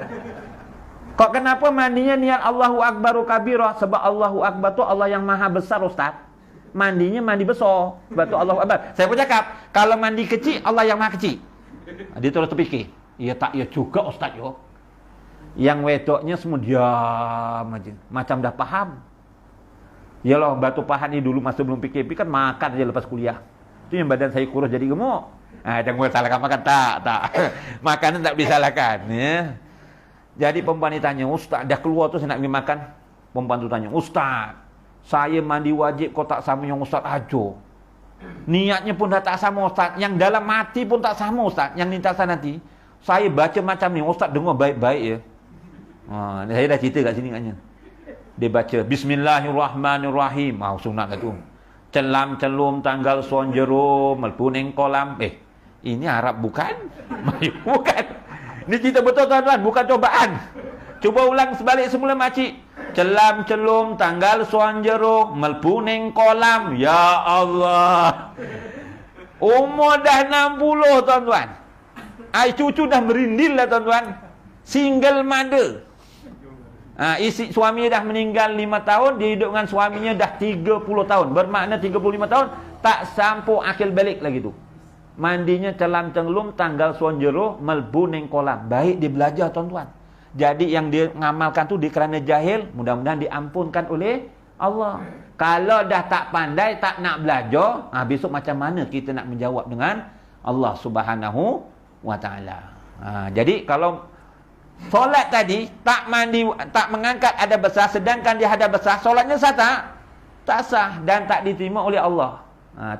Kok kenapa mandinya niat Allahu akbaru kabira? Sebab Allahu akbar tu Allah yang maha besar ustaz. Mandinya mandi besar. Sebab tu Allahu akbar. Saya pun cakap, kalau mandi kecil Allah yang maha kecil. Dia terus terfikir, ya tak ya juga ustaz yo. Yang wedoknya semua diam aja. Macam dah faham. Yalah batu pahat ni dulu masa belum PKP kan makan aja lepas kuliah. Itu yang badan saya kurus jadi gemuk. Jangan salahkan makan, tak. Makanan tak boleh salahkan ya. Jadi perempuan ni tanya, ustaz dah keluar tu saya nak pergi makan. Perempuan tu tanya, ustaz, saya mandi wajib kau tak sama yang ustaz ajo. Niatnya pun dah tak sama ustaz. Yang dalam hati pun tak sama ustaz. Yang lintasan hati. Saya baca macam ni, ustaz dengar baik-baik ya. Saya dah cerita kat sini katnya. Dia baca, Bismillahirrahmanirrahim. Sunat lah tu. Celam celum tanggal suan jerum melpuning kolam. Ini Arab bukan? Bukan. Ini cerita betul tuan-tuan, bukan cobaan. Cuba ulang sebalik semula makcik. Celam celum tanggal suan jerum melpuning kolam. Ya Allah. Umur dah 60 tuan-tuan. Cucu dah merindil lah tuan-tuan. Single mother. Isi suaminya dah meninggal 5 tahun, dia hidup dengan suaminya dah 30 tahun. Bermakna 35 tahun tak sampai akil balik lagi tu. Mandinya celam celum tanggal suan jeruh melbuning kolam. Baik dia belajar tuan-tuan. Jadi yang dia ngamalkan tu dia kerana jahil, mudah-mudahan diampunkan oleh Allah. Kalau dah tak pandai, tak nak belajar, besok macam mana kita nak menjawab dengan Allah Subhanahu wa taala. Jadi kalau Solat tadi tak mandi, tak mengangkat adab besar, sedangkan dia hadap besar, solatnya sah tak? Tak sah dan tak diterima oleh Allah.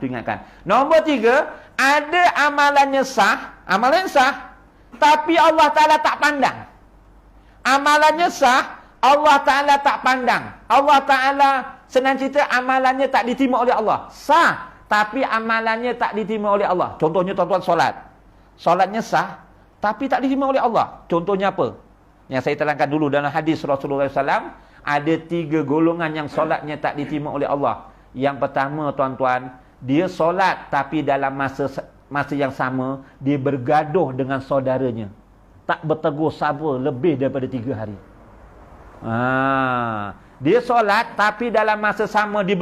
Tu ingatkan. Nombor 3, ada amalannya sah, amalan sah, tapi Allah Ta'ala tak pandang. Amalannya sah, Allah Ta'ala tak pandang. Allah Ta'ala, senang cerita, amalannya tak diterima oleh Allah. Sah, tapi amalannya tak diterima oleh Allah. Contohnya tuan-tuan solat. Solatnya sah, tapi tak diterima oleh Allah. Contohnya apa? Yang saya terangkan dulu dalam hadis Rasulullah SAW, ada 3 golongan yang solatnya tak diterima oleh Allah. Yang pertama, tuan-tuan, dia solat tapi dalam masa yang sama, dia bergaduh dengan saudaranya. Tak bertegur sapa lebih daripada 3 hari. Dia solat tapi dalam masa sama dia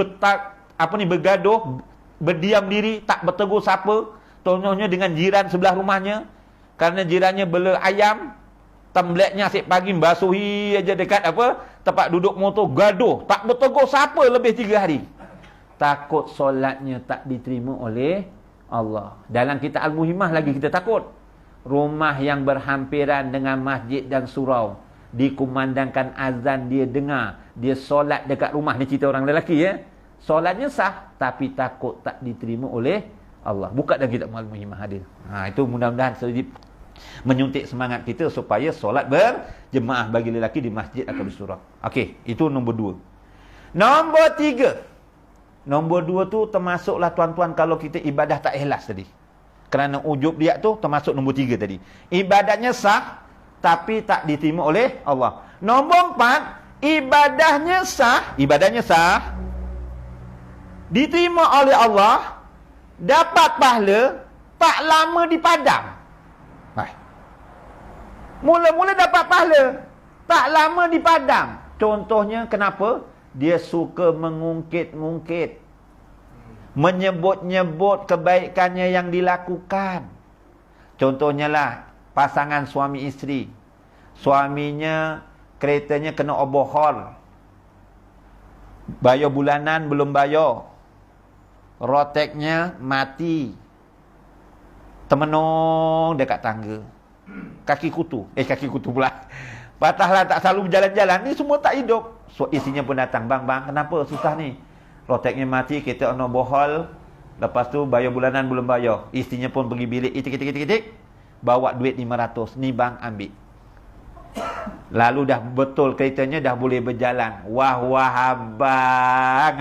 bergaduh, berdiam diri, tak bertegur sapa. Contohnya dengan jiran sebelah rumahnya, kerana jirannya bela ayam, tembleknya asyik pagi basuhi aja dekat tempat duduk motor, gaduh, tak bertegur siapa lebih 3 hari. Takut solatnya tak diterima oleh Allah. Dalam kitab Al-Muhimmah lagi kita takut. Rumah yang berhampiran dengan masjid dan surau, dikumandangkan azan, dia dengar, dia solat dekat rumah. Ni cerita orang lelaki ya. Solatnya sah tapi takut tak diterima oleh Allah. Buka dalam kitab Al-Muhimmah hadir. Itu mudah-mudahan sedikit menyuntik semangat kita supaya solat berjemaah bagi lelaki di masjid atau di surau. Okey, itu nombor 2. Nombor 3. Nombor 2 tu termasuklah tuan-tuan kalau kita ibadah tak ikhlas tadi. Kerana ujub dia tu termasuk nombor 3 tadi. Ibadahnya sah tapi tak diterima oleh Allah. Nombor 4, ibadahnya sah diterima oleh Allah, dapat pahala, tak lama dipadam. Mula-mula dapat pahala, tak lama dipadam. Contohnya kenapa? Dia suka mengungkit-ungkit, menyebut-nyebut kebaikannya yang dilakukan. Contohnya lah, pasangan suami isteri. Suaminya keretanya kena overhaul, bayar bulanan belum bayar, roteknya mati, termenung dekat tangga, kaki kutu pula, patahlah, tak selalu berjalan-jalan. Ni semua tak hidup. So isinya pun datang, bang, kenapa susah ni? Roteknya mati, kita ono bohol, lepas tu bayar bulanan belum bayar. Isinya pun pergi bilik, itik, bawa duit 500. Ni bang, ambil. Lalu dah betul keretanya dah boleh berjalan. Wah abang,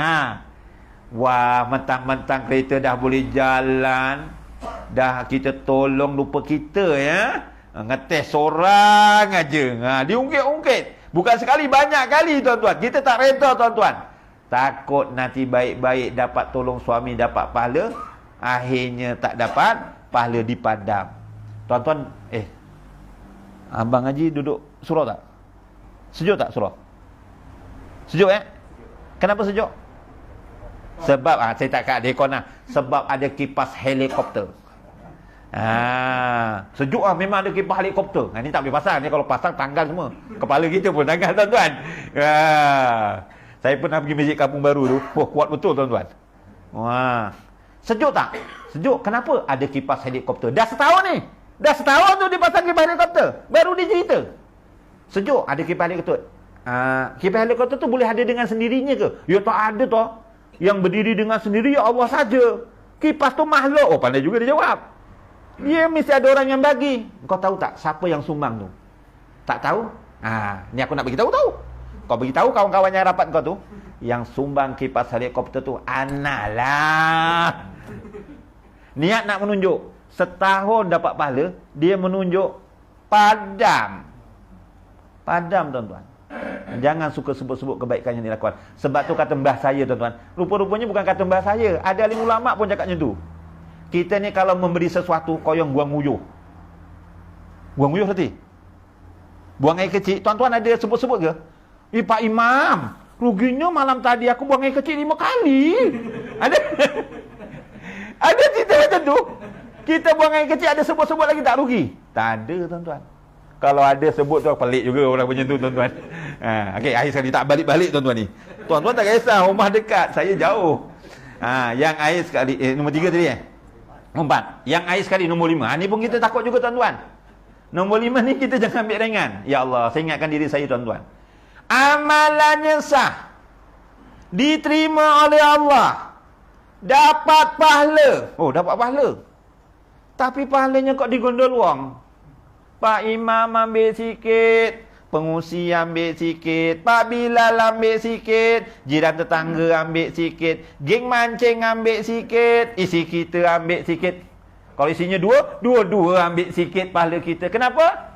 wah, mentang-mentang kereta dah boleh jalan, dah kita tolong lupa kita ya. Ngetes seorang aja. Diungkit-ungkit. Bukan sekali, banyak kali tuan-tuan. Kita tak reda tuan-tuan. Takut nanti baik-baik dapat tolong suami, dapat pahala, akhirnya tak dapat pahala, dipadam. Tuan-tuan, Abang Haji duduk surau tak? Sejuk tak surau? Sejuk Kenapa sejuk? Sebab saya tak kat dekon lah. Sebab ada kipas helikopter. Sejuk memang ada kipas helikopter. Ni tak boleh pasang. Ni kalau pasang tanggal semua. Kepala kita pun tanggal tuan-tuan. Saya pernah pergi masjid Kampung Baru tu. Kuat betul tuan-tuan. Sejuk tak? Sejuk. Kenapa? Ada kipas helikopter. Dah setahun ni. Dah setahun tu dia pasang kipas helikopter. Baru dia cerita. Sejuk. Ada kipas helikopter. Kipas helikopter tu boleh ada dengan sendirinya ke? Ya tak ada toh. Yang berdiri dengan sendiri ya Allah saja. Kipas tu makhluk. Pandai juga dia jawab. Dia mesti ada orang yang bagi. Kau tahu tak siapa yang sumbang tu? Tak tahu? Ni aku nak bagi tahu. Kau bagi tahu kawan-kawan yang rapat kau tu, yang sumbang kipas helikopter tu anak lah. Niat nak menunjuk setahun dapat pahala, dia menunjuk padam. Padam tuan-tuan. Jangan suka sebut-sebut kebaikan yang dilakukan. Sebab tu kata mbah saya tuan-tuan. Rupa-rupanya bukan kata mbah saya. Ada alim ulama pun cakapnya tu. Kita ni kalau memberi sesuatu, koyong buang nguyuh. Buang nguyuh berarti? Buang air kecil. Tuan-tuan ada sebut-sebut ke? Pak Imam, ruginya malam tadi aku buang air kecil 5 kali. Ada? Ada cerita macam tu? Kita buang air kecil ada sebut-sebut lagi tak rugi? Tak ada tuan-tuan. Kalau ada sebut tu pelik juga orang macam tu tuan-tuan. Okey, akhir sekali tak balik-balik tuan-tuan ni. Tuan-tuan tak kisah, rumah dekat, saya jauh. Yang air sekali nombor 3 tadi nombor 4. Yang air sekali nombor 5. Ni pun kita takut juga tuan-tuan. Nombor 5 ni kita jangan ambil ringan. Ya Allah, saya ingatkan diri saya tuan-tuan. Amalannya sah. Diterima oleh Allah. Dapat pahala. Oh, dapat pahala. Tapi pahalanya kok digondol wang. Pak Imam ambil sikit. Pengusi ambil sikit. Pak Bilal ambil sikit. Jiran tetangga ambil sikit. Geng mancing ambil sikit. Isi kita ambil sikit. Kalau isinya dua ambil sikit pahala kita. Kenapa?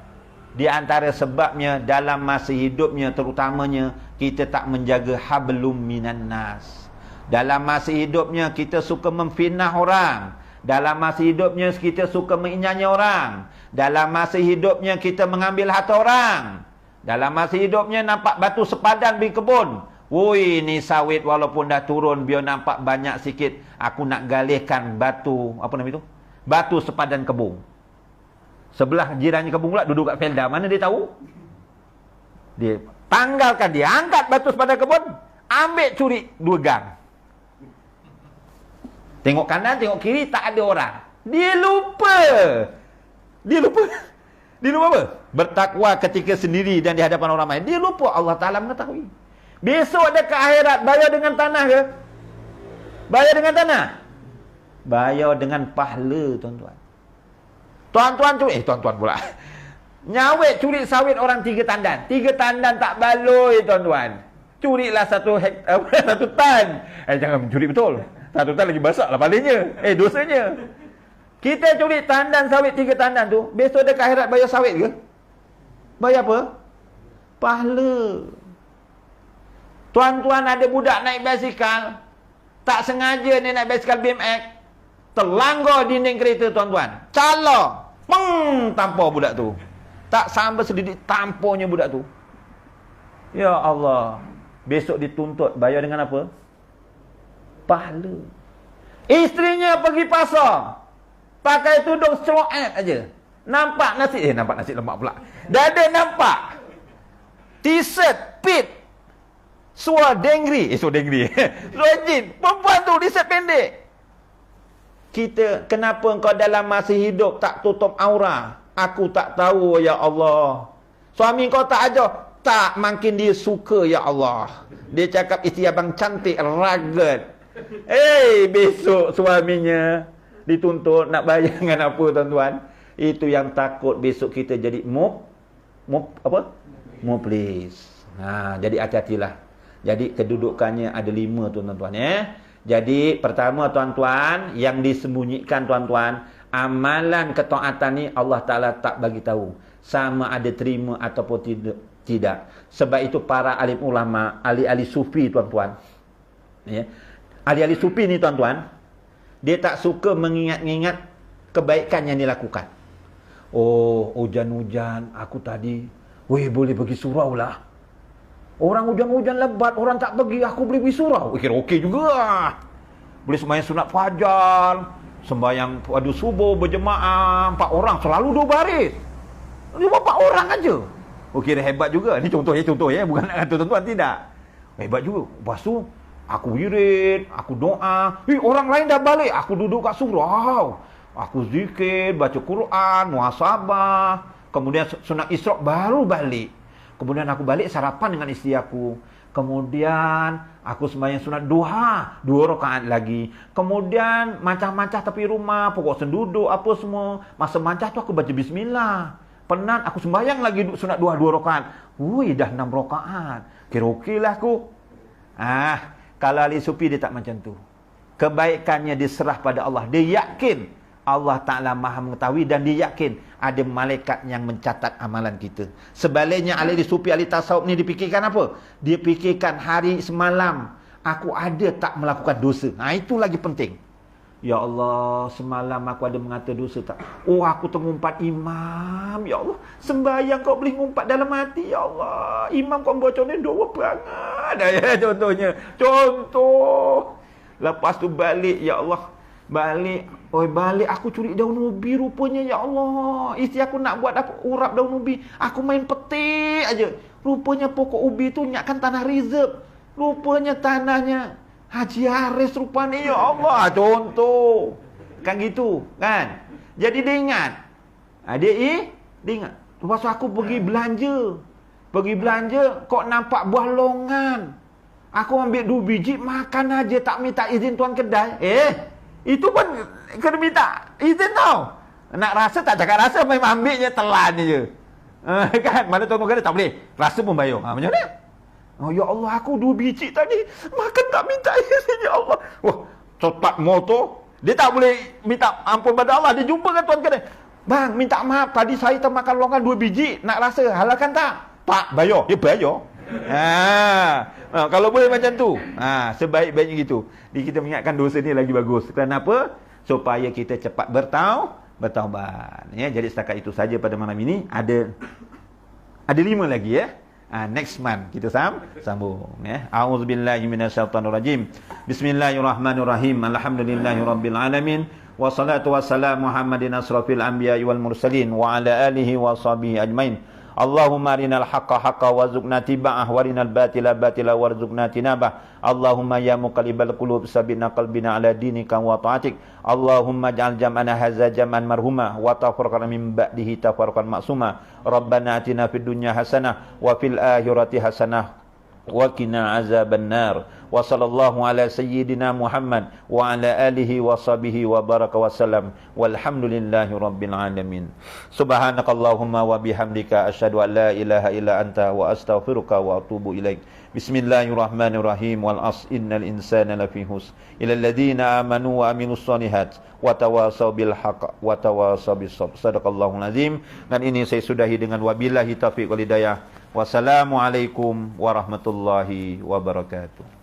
Di antara sebabnya dalam masa hidupnya terutamanya kita tak menjaga hablum minan nas. Dalam masa hidupnya kita suka memfitnah orang. Dalam masa hidupnya kita suka menginyanyi orang. Dalam masa hidupnya kita mengambil harta orang. Dalam masa hidupnya nampak batu sepadan di kebun. Woi, ni sawit walaupun dah turun biar nampak banyak sikit. Aku nak galihkan batu, apa nama itu? Batu sepadan kebun. Sebelah jirannya kebun pula duduk kat felda. Mana dia tahu? Dia tanggalkan, dia angkat batu sepadan kebun, ambil curi 2 gang. Tengok kanan, tengok kiri, tak ada orang. Dia lupa. Dia lupa apa? Bertakwa ketika sendiri dan di hadapan orang lain. Dia lupa Allah Ta'ala mengetahui. Besok ada ke akhirat, bayar dengan tanah ke? Bayar dengan tanah? Bayar dengan pahala, tuan-tuan. Tuan-tuan curi, tuan-tuan pula. Nyawet curi sawit orang 3 tandan. 3 tandan tak baloi, tuan-tuan. Curilah 1 tan. Jangan mencuri betul. 1 tan lagi basah lah palingnya. Dosanya. Kita curi tandan sawit 3 tandan tu. Besok ada ke akhirat bayar sawit ke? Bayar apa? Pahala. Tuan-tuan ada budak naik basikal. Tak sengaja dia naik basikal BMX. Terlanggar dinding kereta, tuan-tuan. Cala. Peng! Tampar budak tu. Tak sampai sedidik tampornya budak tu. Ya Allah. Besok dituntut. Bayar dengan apa? Pahala. Isterinya pergi pasar. Pakai tudung straw hat aja. Nampak nasi. Nampak nasi lemak pula. Dada nampak. T-shirt, pit. Suar dengri. Suar dengri. Suar jin. Perempuan tu, t-shirt pendek. Kita, kenapa engkau dalam masa hidup tak tutup aura? Aku tak tahu, ya Allah. Suami kau tak ajar? Tak, makin dia suka, ya Allah. Dia cakap isteri abang cantik, rugged. Besok suaminya dituntut nak bayar dengan apa, tuan-tuan? Itu yang takut besok kita jadi muflis. Jadi hati-hatilah. Jadi kedudukannya ada 5, tuan-tuan, ya. Jadi pertama, tuan-tuan, yang disembunyikan, tuan-tuan, amalan ketaatan ni Allah Ta'ala tak bagi tahu sama ada terima ataupun tidak. Sebab itu para alim ulama, ahli-ahli sufi, tuan-tuan, ya, ahli-ahli sufi ni, tuan-tuan, dia tak suka mengingat-ingat kebaikan yang dilakukan. Oh, hujan-hujan aku tadi, boleh pergi surau lah. Orang hujan-hujan lebat, orang tak pergi, aku boleh pergi surau. Kira okey juga. Boleh sembahyang sunat fajar, sembahyang padu subuh berjemaah, 4 orang, selalu 2 baris. Cuma 4 orang aja. Kira hebat juga. Ni contoh ya, bukan nak kata tuan-tuan, tidak. Hebat juga. Lepas tu, aku wirid, aku doa. Orang lain dah balik, aku duduk kat surau. Aku zikir, baca Quran, muhasabah. Kemudian sunat Isra' baru balik. Kemudian aku balik sarapan dengan isteri aku. Kemudian aku sembahyang sunat duha 2 rakaat lagi. Kemudian macah-macah tepi rumah, pokok senduduk apa semua. Masa macah tu aku baca bismillah. Penat aku sembahyang lagi sunat duha 2 rakaat. Dah 6 rakaat. Kira okeylah aku. Kalau ahli sufi dia tak macam tu. Kebaikannya diserah pada Allah. Dia yakin Allah Ta'ala maha mengetahui dan dia yakin ada malaikat yang mencatat amalan kita. Sebaliknya ahli sufi, ahli tasawuf ni dipikirkan apa? Dia fikirkan hari semalam aku ada tak melakukan dosa. Itu lagi penting. Ya Allah, semalam aku ada mengata dosa tak? Aku terngumpat imam. Ya Allah, sembahyang kau boleh ngumpat dalam hati. Ya Allah, imam kau baca ni 2 perangai. Contohnya. Contoh. Lepas tu balik, ya Allah. Balik aku curi daun ubi rupanya, ya Allah. Isteri aku nak buat aku urap daun ubi, aku main petik aja. Rupanya pokok ubi tu nyakkan tanah reserve. Rupanya tanahnya Haji Haris rupanya, ya Allah. Contoh. Kan gitu, kan? Jadi dia ingat. Dia ingat, lepas tu aku pergi belanja. Pergi belanja, kok nampak buah longan. Aku ambil 2 biji, makan aja, tak minta izin tuan kedai. Itu pun kena minta izin tau. Nak rasa tak cakap rasa, memang ambilnya telan je. Kan, mana tuan kedai tak boleh. Rasa pun bayar. Macam mana? Oh ya Allah, aku 2 biji tadi makan tak minta izin, ya Allah. Wah, cepat motor. Dia tak boleh minta ampun pada Allah. Dia jumpa kan tuan kedai. Bang, minta maaf, tadi saya termakan longan 2 biji. Nak rasa, halalkan tak? Tak, bayar. Dia bayar. Kalau boleh macam tu. Sebaik-baiknya gitu. Jadi kita mengingatkan dosa ni lagi bagus. Kenapa? Supaya kita cepat bertaubat. Ya, jadi setakat itu saja pada malam ini. Ada 5 lagi ya. Next month kita sambung ya. A'udzubillahi minasyaitonirrajim. Bismillahirrahmanirrahim. Alhamdulillahirabbil alamin. Wassalatu wassalamu Muhammadin asrafil anbiya'i wal mursalin wa ala alihi wa sahbihi ajmain. Allahumma arinal haqqa haqqa warzuqna tiba'ah warinal batila batila warzuqna tinabah. Allahumma ya muqallibal qulub sabbitna qalbina ala dinika wa ta'atik. Allahumma ja'al jam'ana hadza jam'an marhuma wa tafarraqna min ba'dihi tafarraqan ma'suma. Rabbana atina fid dunya hasanah wa fil akhirati hasanah wa qina azabannar. Wa sallallahu ala sayyidina Muhammad wa ala alihi wa sahbihi wa baraka wa salam. Walhamdulillahi rabbil alamin. Subhanakallahumma wa bihamdika asyhadu an la ilaha illa anta wa astaghfiruka wa atubu ilaik. Bismillahirrahmanirrahim. Wal as innal insana lafi husn illa alladhina amanu wa amilus solihat wa tawasaw bil haqq wa tawasaw bis sabr. Sadaqallahul azim. Dan ini saya sudahi dengan wabillahi taufiq wal hidayah. Wassalamualaikum warahmatullahi wabarakatuh.